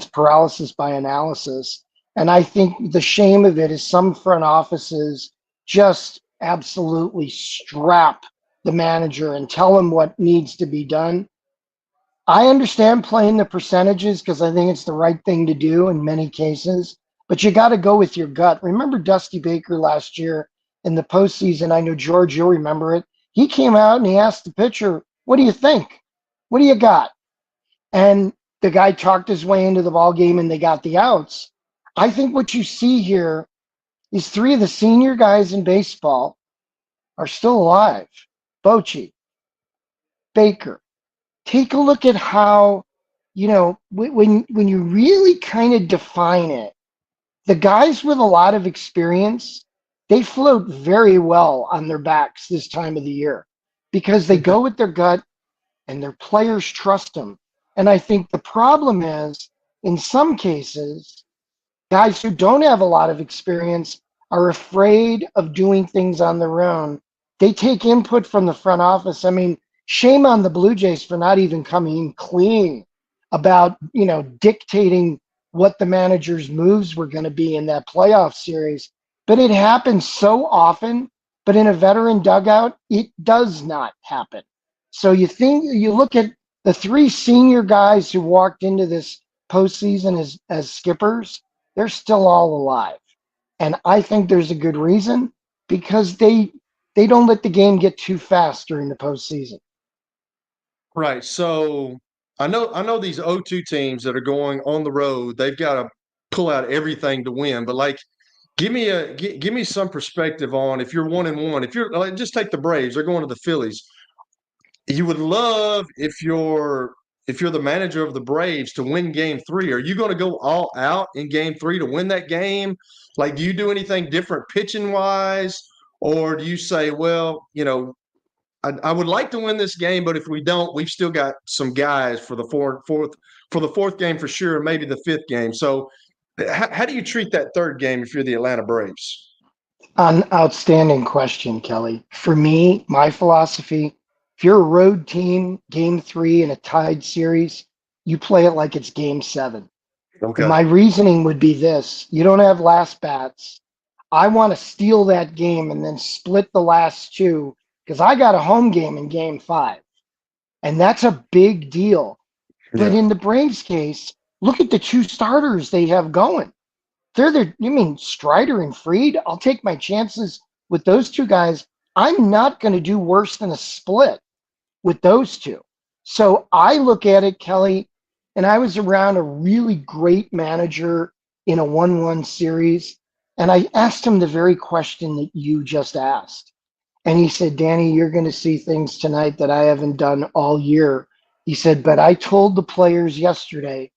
paralysis by analysis. And I think the shame of it is some front offices just absolutely strap the manager and tell him what needs to be done. I understand playing the percentages because I think it's the right thing to do in many cases, but you got to go with your gut. Remember Dusty Baker last year in the postseason? I know, George, you'll remember it. He came out and he asked the pitcher, "What do you think? What do you got?" And the guy talked his way into the ball game and they got the outs. I think what you see here is 3 of the senior guys in baseball are still alive. Bochy, Baker. Take a look at how when you really kind of define it, the guys with a lot of experience, they float very well on their backs this time of the year because they go with their gut and their players trust them. And I think the problem is, in some cases, guys who don't have a lot of experience are afraid of doing things on their own. They take input from the front office. I mean, shame on the Blue Jays for not even coming clean about, dictating what the manager's moves were going to be in that playoff series. But it happens so often, but in a veteran dugout, it does not happen. So you look at the three senior guys who walked into this postseason as skippers, they're still all alive. And I think there's a good reason because they don't let the game get too fast during the postseason. Right. So I know these 0-2 teams that are going on the road, they've got to pull out everything to win. But like, give me some perspective on if you're 1-1. If you're like, just take the Braves, they're going to the Phillies. You would love if you're the manager of the Braves to win game 3. Are you going to go all out in game 3 to win that game? Like, do you do anything different pitching wise? Or do you say, well, I would like to win this game, but if we don't, we've still got some guys for the fourth game for sure, and maybe the 5th game. So how do you treat that 3rd game if you're the Atlanta Braves? An outstanding question, Kelly. For me, my philosophy, if you're a road team, game 3 in a tied series, you play it like it's game 7. Okay. And my reasoning would be this: you don't have last bats. I want to steal that game and then split the last 2 because I got a home game in game 5. And that's a big deal. Yeah. But in the Braves case, look at the 2 starters they have going. Strider and Fried? I'll take my chances with those 2 guys. I'm not going to do worse than a split with those 2. So I look at it, Kelly, and I was around a really great manager in a 1-1 series, and I asked him the very question that you just asked. And he said, Danny, you're going to see things tonight that I haven't done all year. He said, but I told the players yesterday,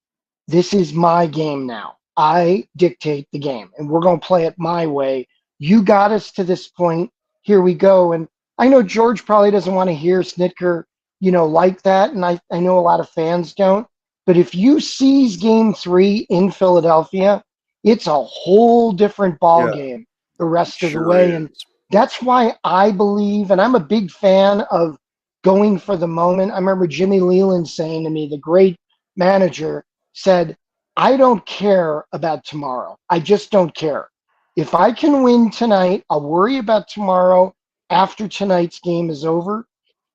this is my game now. I dictate the game, and we're going to play it my way. You got us to this point. Here we go. And I know George probably doesn't want to hear Snitker, like that, and I know a lot of fans don't. But if you seize game 3 in Philadelphia, it's a whole different ball game the rest of the way. And that's why I believe, and I'm a big fan of going for the moment. I remember Jimmy Leland saying to me, the great manager, said, I don't care about tomorrow. I just don't care. If I can win tonight, I'll worry about tomorrow after tonight's game is over.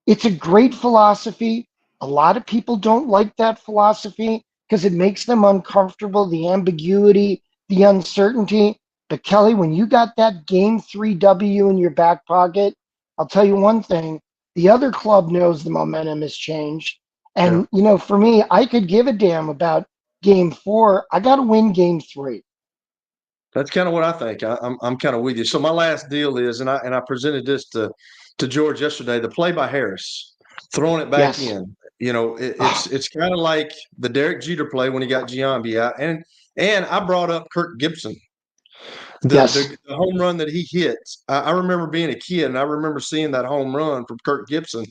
It's a great philosophy. A lot of people don't like that philosophy because it makes them uncomfortable, the ambiguity, the uncertainty. But Kelly, when you got that game 3 W in your back pocket, I'll tell you one thing, the other club knows the momentum has changed. And, for me, I could give a damn about game 4. I got to win game 3. That's kind of what I think. I'm kind of with you. So my last deal is, and I presented this to George yesterday, the play by Harris, throwing it back in. It's kind of like the Derek Jeter play when he got Giambi out. And I brought up Kirk Gibson. The home run that he hit. I remember being a kid, and I remember seeing that home run from Kirk Gibson.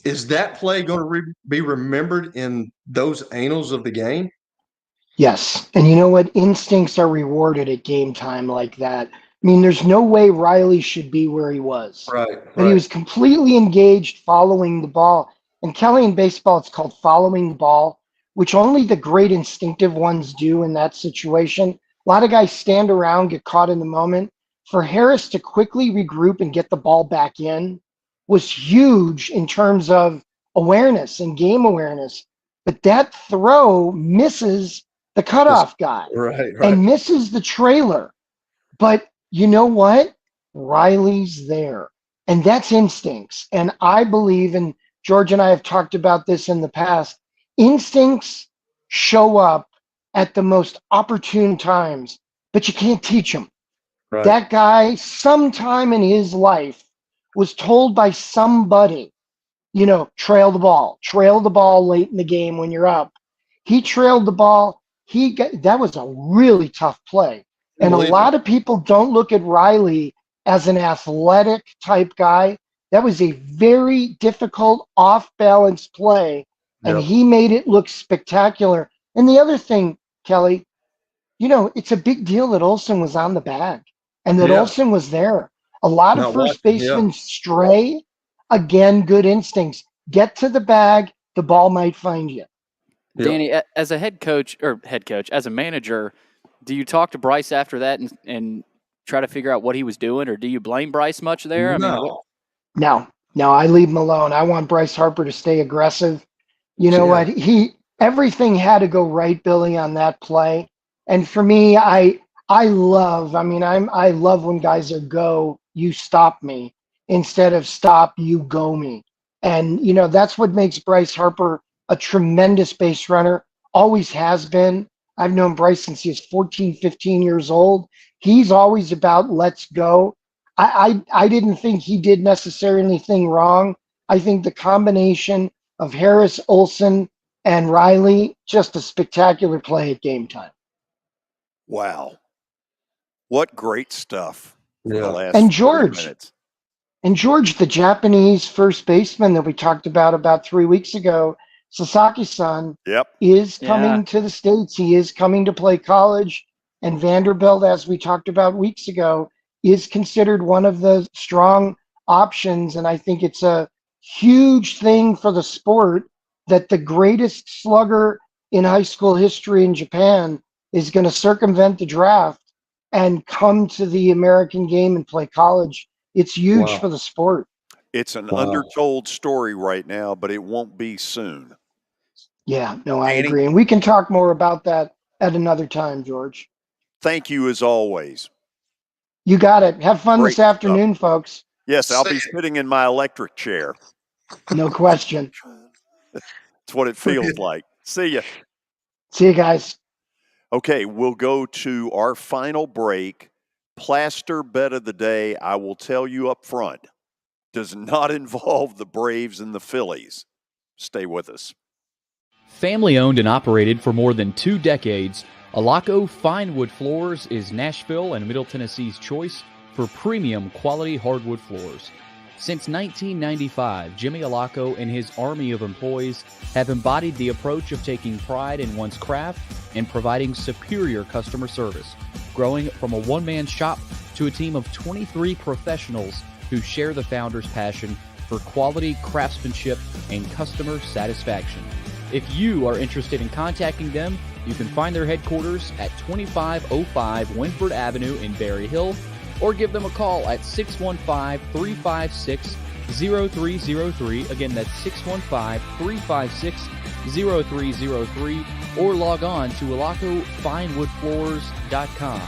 Is that play going to be remembered in those annals of the game? Yes. And you know what? Instincts are rewarded at game time like that. I mean, there's no way Riley should be where he was. Right. But he was completely engaged following the ball. And Kelly, in baseball, it's called following the ball, which only the great instinctive ones do in that situation. A lot of guys stand around, get caught in the moment. For Harris to quickly regroup and get the ball back in was huge in terms of awareness and game awareness. But that throw misses the cutoff guy and misses the trailer. But you know what? Riley's there. And that's instincts. And I believe, and George and I have talked about this in the past, instincts show up at the most opportune times, but you can't teach them. Right. That guy, sometime in his life, was told by somebody, trail the ball late in the game when you're up. He trailed the ball. That was a really tough play. And a lot of people don't look at Riley as an athletic type guy. That was a very difficult off-balance play, and he made it look spectacular. And the other thing, Kelly, it's a big deal that Olsen was on the bag and that Olsen was there. A lot of first basemen stray. Again, good instincts. Get to the bag. The ball might find you. Danny, as a head coach, as a manager, do you talk to Bryce after that and try to figure out what he was doing, or do you blame Bryce much there? No, I leave him alone. I want Bryce Harper to stay aggressive. You know what? Everything had to go right, Billy, on that play. And for me, I love when guys are go, you stop me, instead of stop, you go me. And, that's what makes Bryce Harper a tremendous base runner, always has been. I've known Bryce since he was 14, 15 years old. He's always about let's go. I didn't think he did necessarily anything wrong. I think the combination of Harris, Olsen, and Riley, just a spectacular play at game time. Wow. What great stuff for the last and 40 minutes. And George, the Japanese first baseman that we talked about 3 weeks ago, Sasaki-san, is coming to the States. He is coming to play college. And Vanderbilt, as we talked about weeks ago, is considered one of the strong options. And I think it's a huge thing for the sport that the greatest slugger in high school history in Japan is going to circumvent the draft and come to the American game and play college. It's huge for the sport. It's an undertold story right now, but it won't be soon. Yeah, no, I agree. And we can talk more about that at another time, George. Thank you as always. You got it. Have fun this afternoon, folks. Yes, I'll be sitting in my electric chair. No question. It's what it feels like. See ya. See you guys. Okay, we'll go to our final break. Plaster bet of the day, I will tell you up front, does not involve the Braves and the Phillies. Stay with us. Family owned and operated for more than 2 decades, Alaco Fine Wood Floors is Nashville and Middle Tennessee's choice for premium quality hardwood floors. Since 1995, Jimmy Alaco and his army of employees have embodied the approach of taking pride in one's craft and providing superior customer service, growing from a one-man shop to a team of 23 professionals who share the founder's passion for quality craftsmanship and customer satisfaction. If you are interested in contacting them, you can find their headquarters at 2505 Winford Avenue in Berry Hill, or give them a call at 615-356-0303. Again, that's 615-356-0303, or log on to alacofinewoodfloors.com.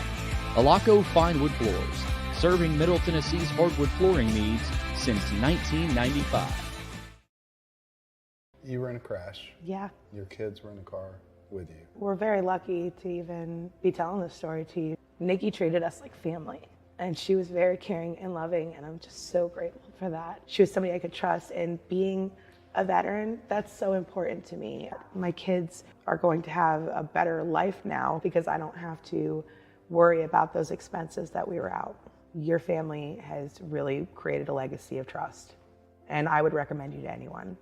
Alaco Fine Wood Floors, serving Middle Tennessee's hardwood flooring needs since 1995. You were in a crash. Yeah. Your kids were in the car with you. We're very lucky to even be telling this story to you. Nikki treated us like family, and she was very caring and loving, and I'm just so grateful for that. She was somebody I could trust, and being a veteran, that's so important to me. My kids are going to have a better life now because I don't have to worry about those expenses that we were out. Your family has really created a legacy of trust, and I would recommend you to anyone.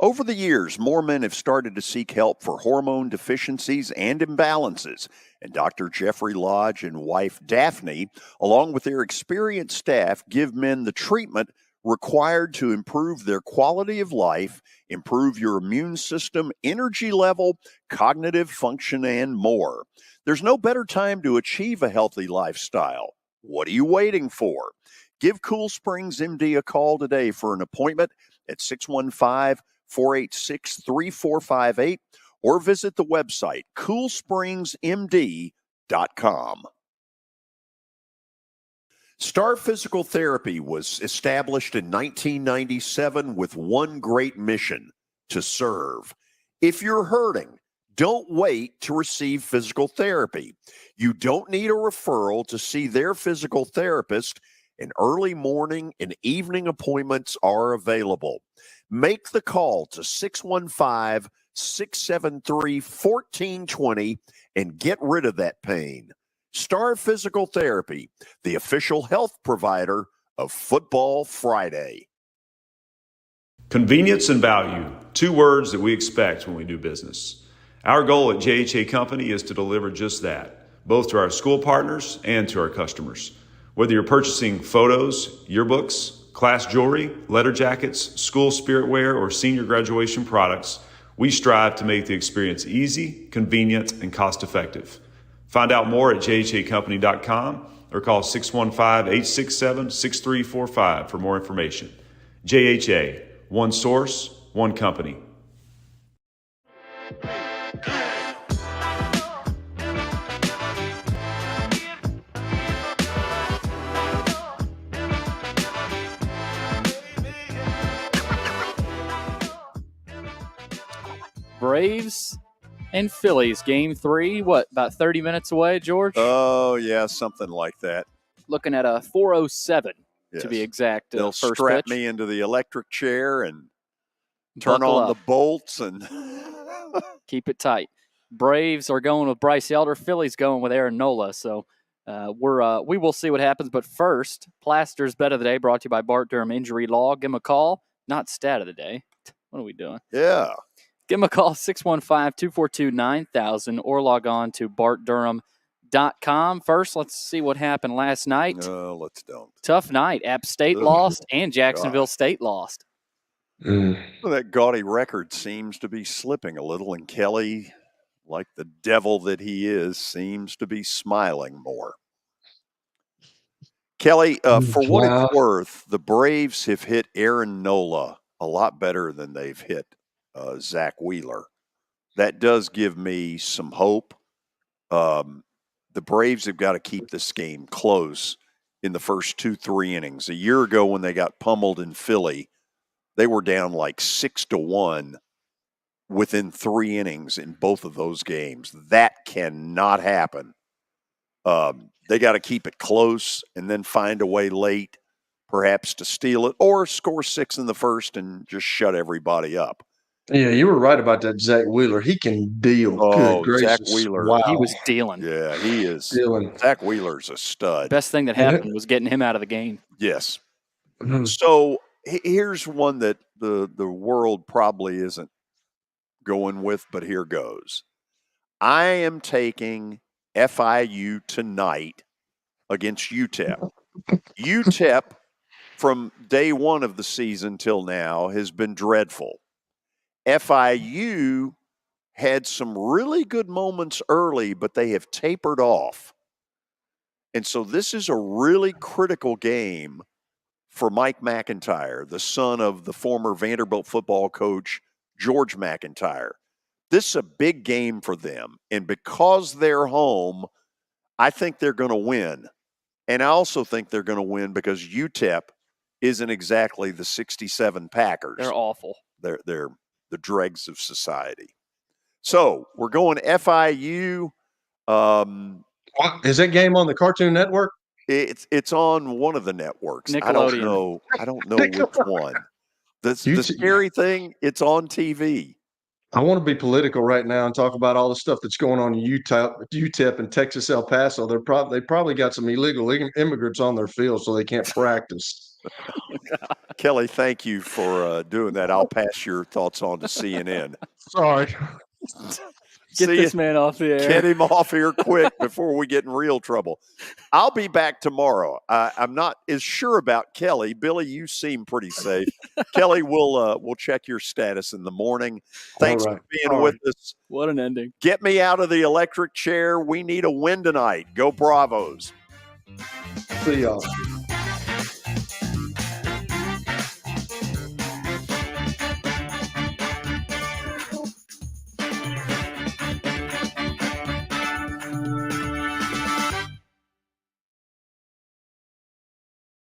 Over the years, more men have started to seek help for hormone deficiencies and imbalances, and Dr. Jeffrey Lodge and wife Daphne, along with their experienced staff, give men the treatment required to improve their quality of life, improve your immune system, energy level, cognitive function, and more. There's no better time to achieve a healthy lifestyle. What are you waiting for? Give Cool Springs MD a call today for an appointment at 615-486-3458 or visit the website coolspringsmd.com. Star Physical Therapy was established in 1997 with one great mission: to serve. If you're hurting, don't wait to receive physical therapy. You don't need a referral to see their physical therapist, and early morning and evening appointments are available. Make the call to 615-673-1420 and get rid of that pain. Star Physical Therapy, the official health provider of Football Friday. Convenience and value, 2 words that we expect when we do business. Our goal at JHA Company is to deliver just that, both to our school partners and to our customers. Whether you're purchasing photos, yearbooks, class jewelry, letter jackets, school spirit wear, or senior graduation products, we strive to make the experience easy, convenient, and cost-effective. Find out more at jhacompany.com or call 615-867-6345 for more information. JHA, one source, one company. Braves and Phillies, game 3, about 30 minutes away, George? Oh, yeah, something like that. Looking at a 4:07 to be exact. They'll first strap pitch. me into the electric chair and turn Buckle on up. the bolts and Keep it tight. Braves are going with Bryce Elder. Phillies going with Aaron Nola. So we will see what happens. But first, Plaster's Bet of the Day brought to you by Bart Durham Injury Law. Give him a call. Not stat of the day. What are we doing? Yeah. Give him a call, 615-242-9000, or log on to bartdurham.com. First, let's see what happened last night. No, let's don't. Tough night. App State lost and Jacksonville State lost. Well, that gaudy record seems to be slipping a little, and Kelly, like the devil that he is, seems to be smiling more. Kelly, for what it's worth, the Braves have hit Aaron Nola a lot better than they've hit Zach Wheeler. That does give me some hope. The Braves have got to keep this game close in the first 2-3 innings. A year ago when they got pummeled in Philly, they were down like 6-1 within 3 innings in both of those games. That cannot happen. They got to keep it close and then find a way late, perhaps to steal it, or score 6 in the first and just shut everybody up. Yeah, you were right about that Zach Wheeler. He can deal. Oh, Good gracious. Zach Wheeler. Wow. He was dealing. Yeah, he is. Dealing. Zach Wheeler's a stud. Best thing that happened was getting him out of the game. Yes. So here's one that the world probably isn't going with, but here goes. I am taking FIU tonight against UTEP. UTEP, from day one of the season till now, has been dreadful. FIU had some really good moments early, but they have tapered off. And so this is a really critical game for Mike McIntyre, the son of the former Vanderbilt football coach, George McIntyre. This is a big game for them. And because they're home, I think they're going to win. And I also think they're going to win because UTEP isn't exactly the 67 Packers. They're awful. They're the dregs of society. So we're going FIU. Is that game on the Cartoon Network? It's on one of the networks. Nickelodeon. I don't know which one. The scary thing, it's on TV. I want to be political right now and talk about all the stuff that's going on in UTEP and Texas El Paso. They probably got some illegal immigrants on their field, so they can't practice. Kelly, thank you for doing that. I'll pass your thoughts on to CNN. Sorry. Get this man off the air. Get him off here quick before we get in real trouble. I'll be back tomorrow. I'm not as sure about Kelly. Billy, you seem pretty safe. Kelly, we'll check your status in the morning. Thanks for being with us. What an ending. Get me out of the electric chair. We need a win tonight. Go Bravos. See y'all.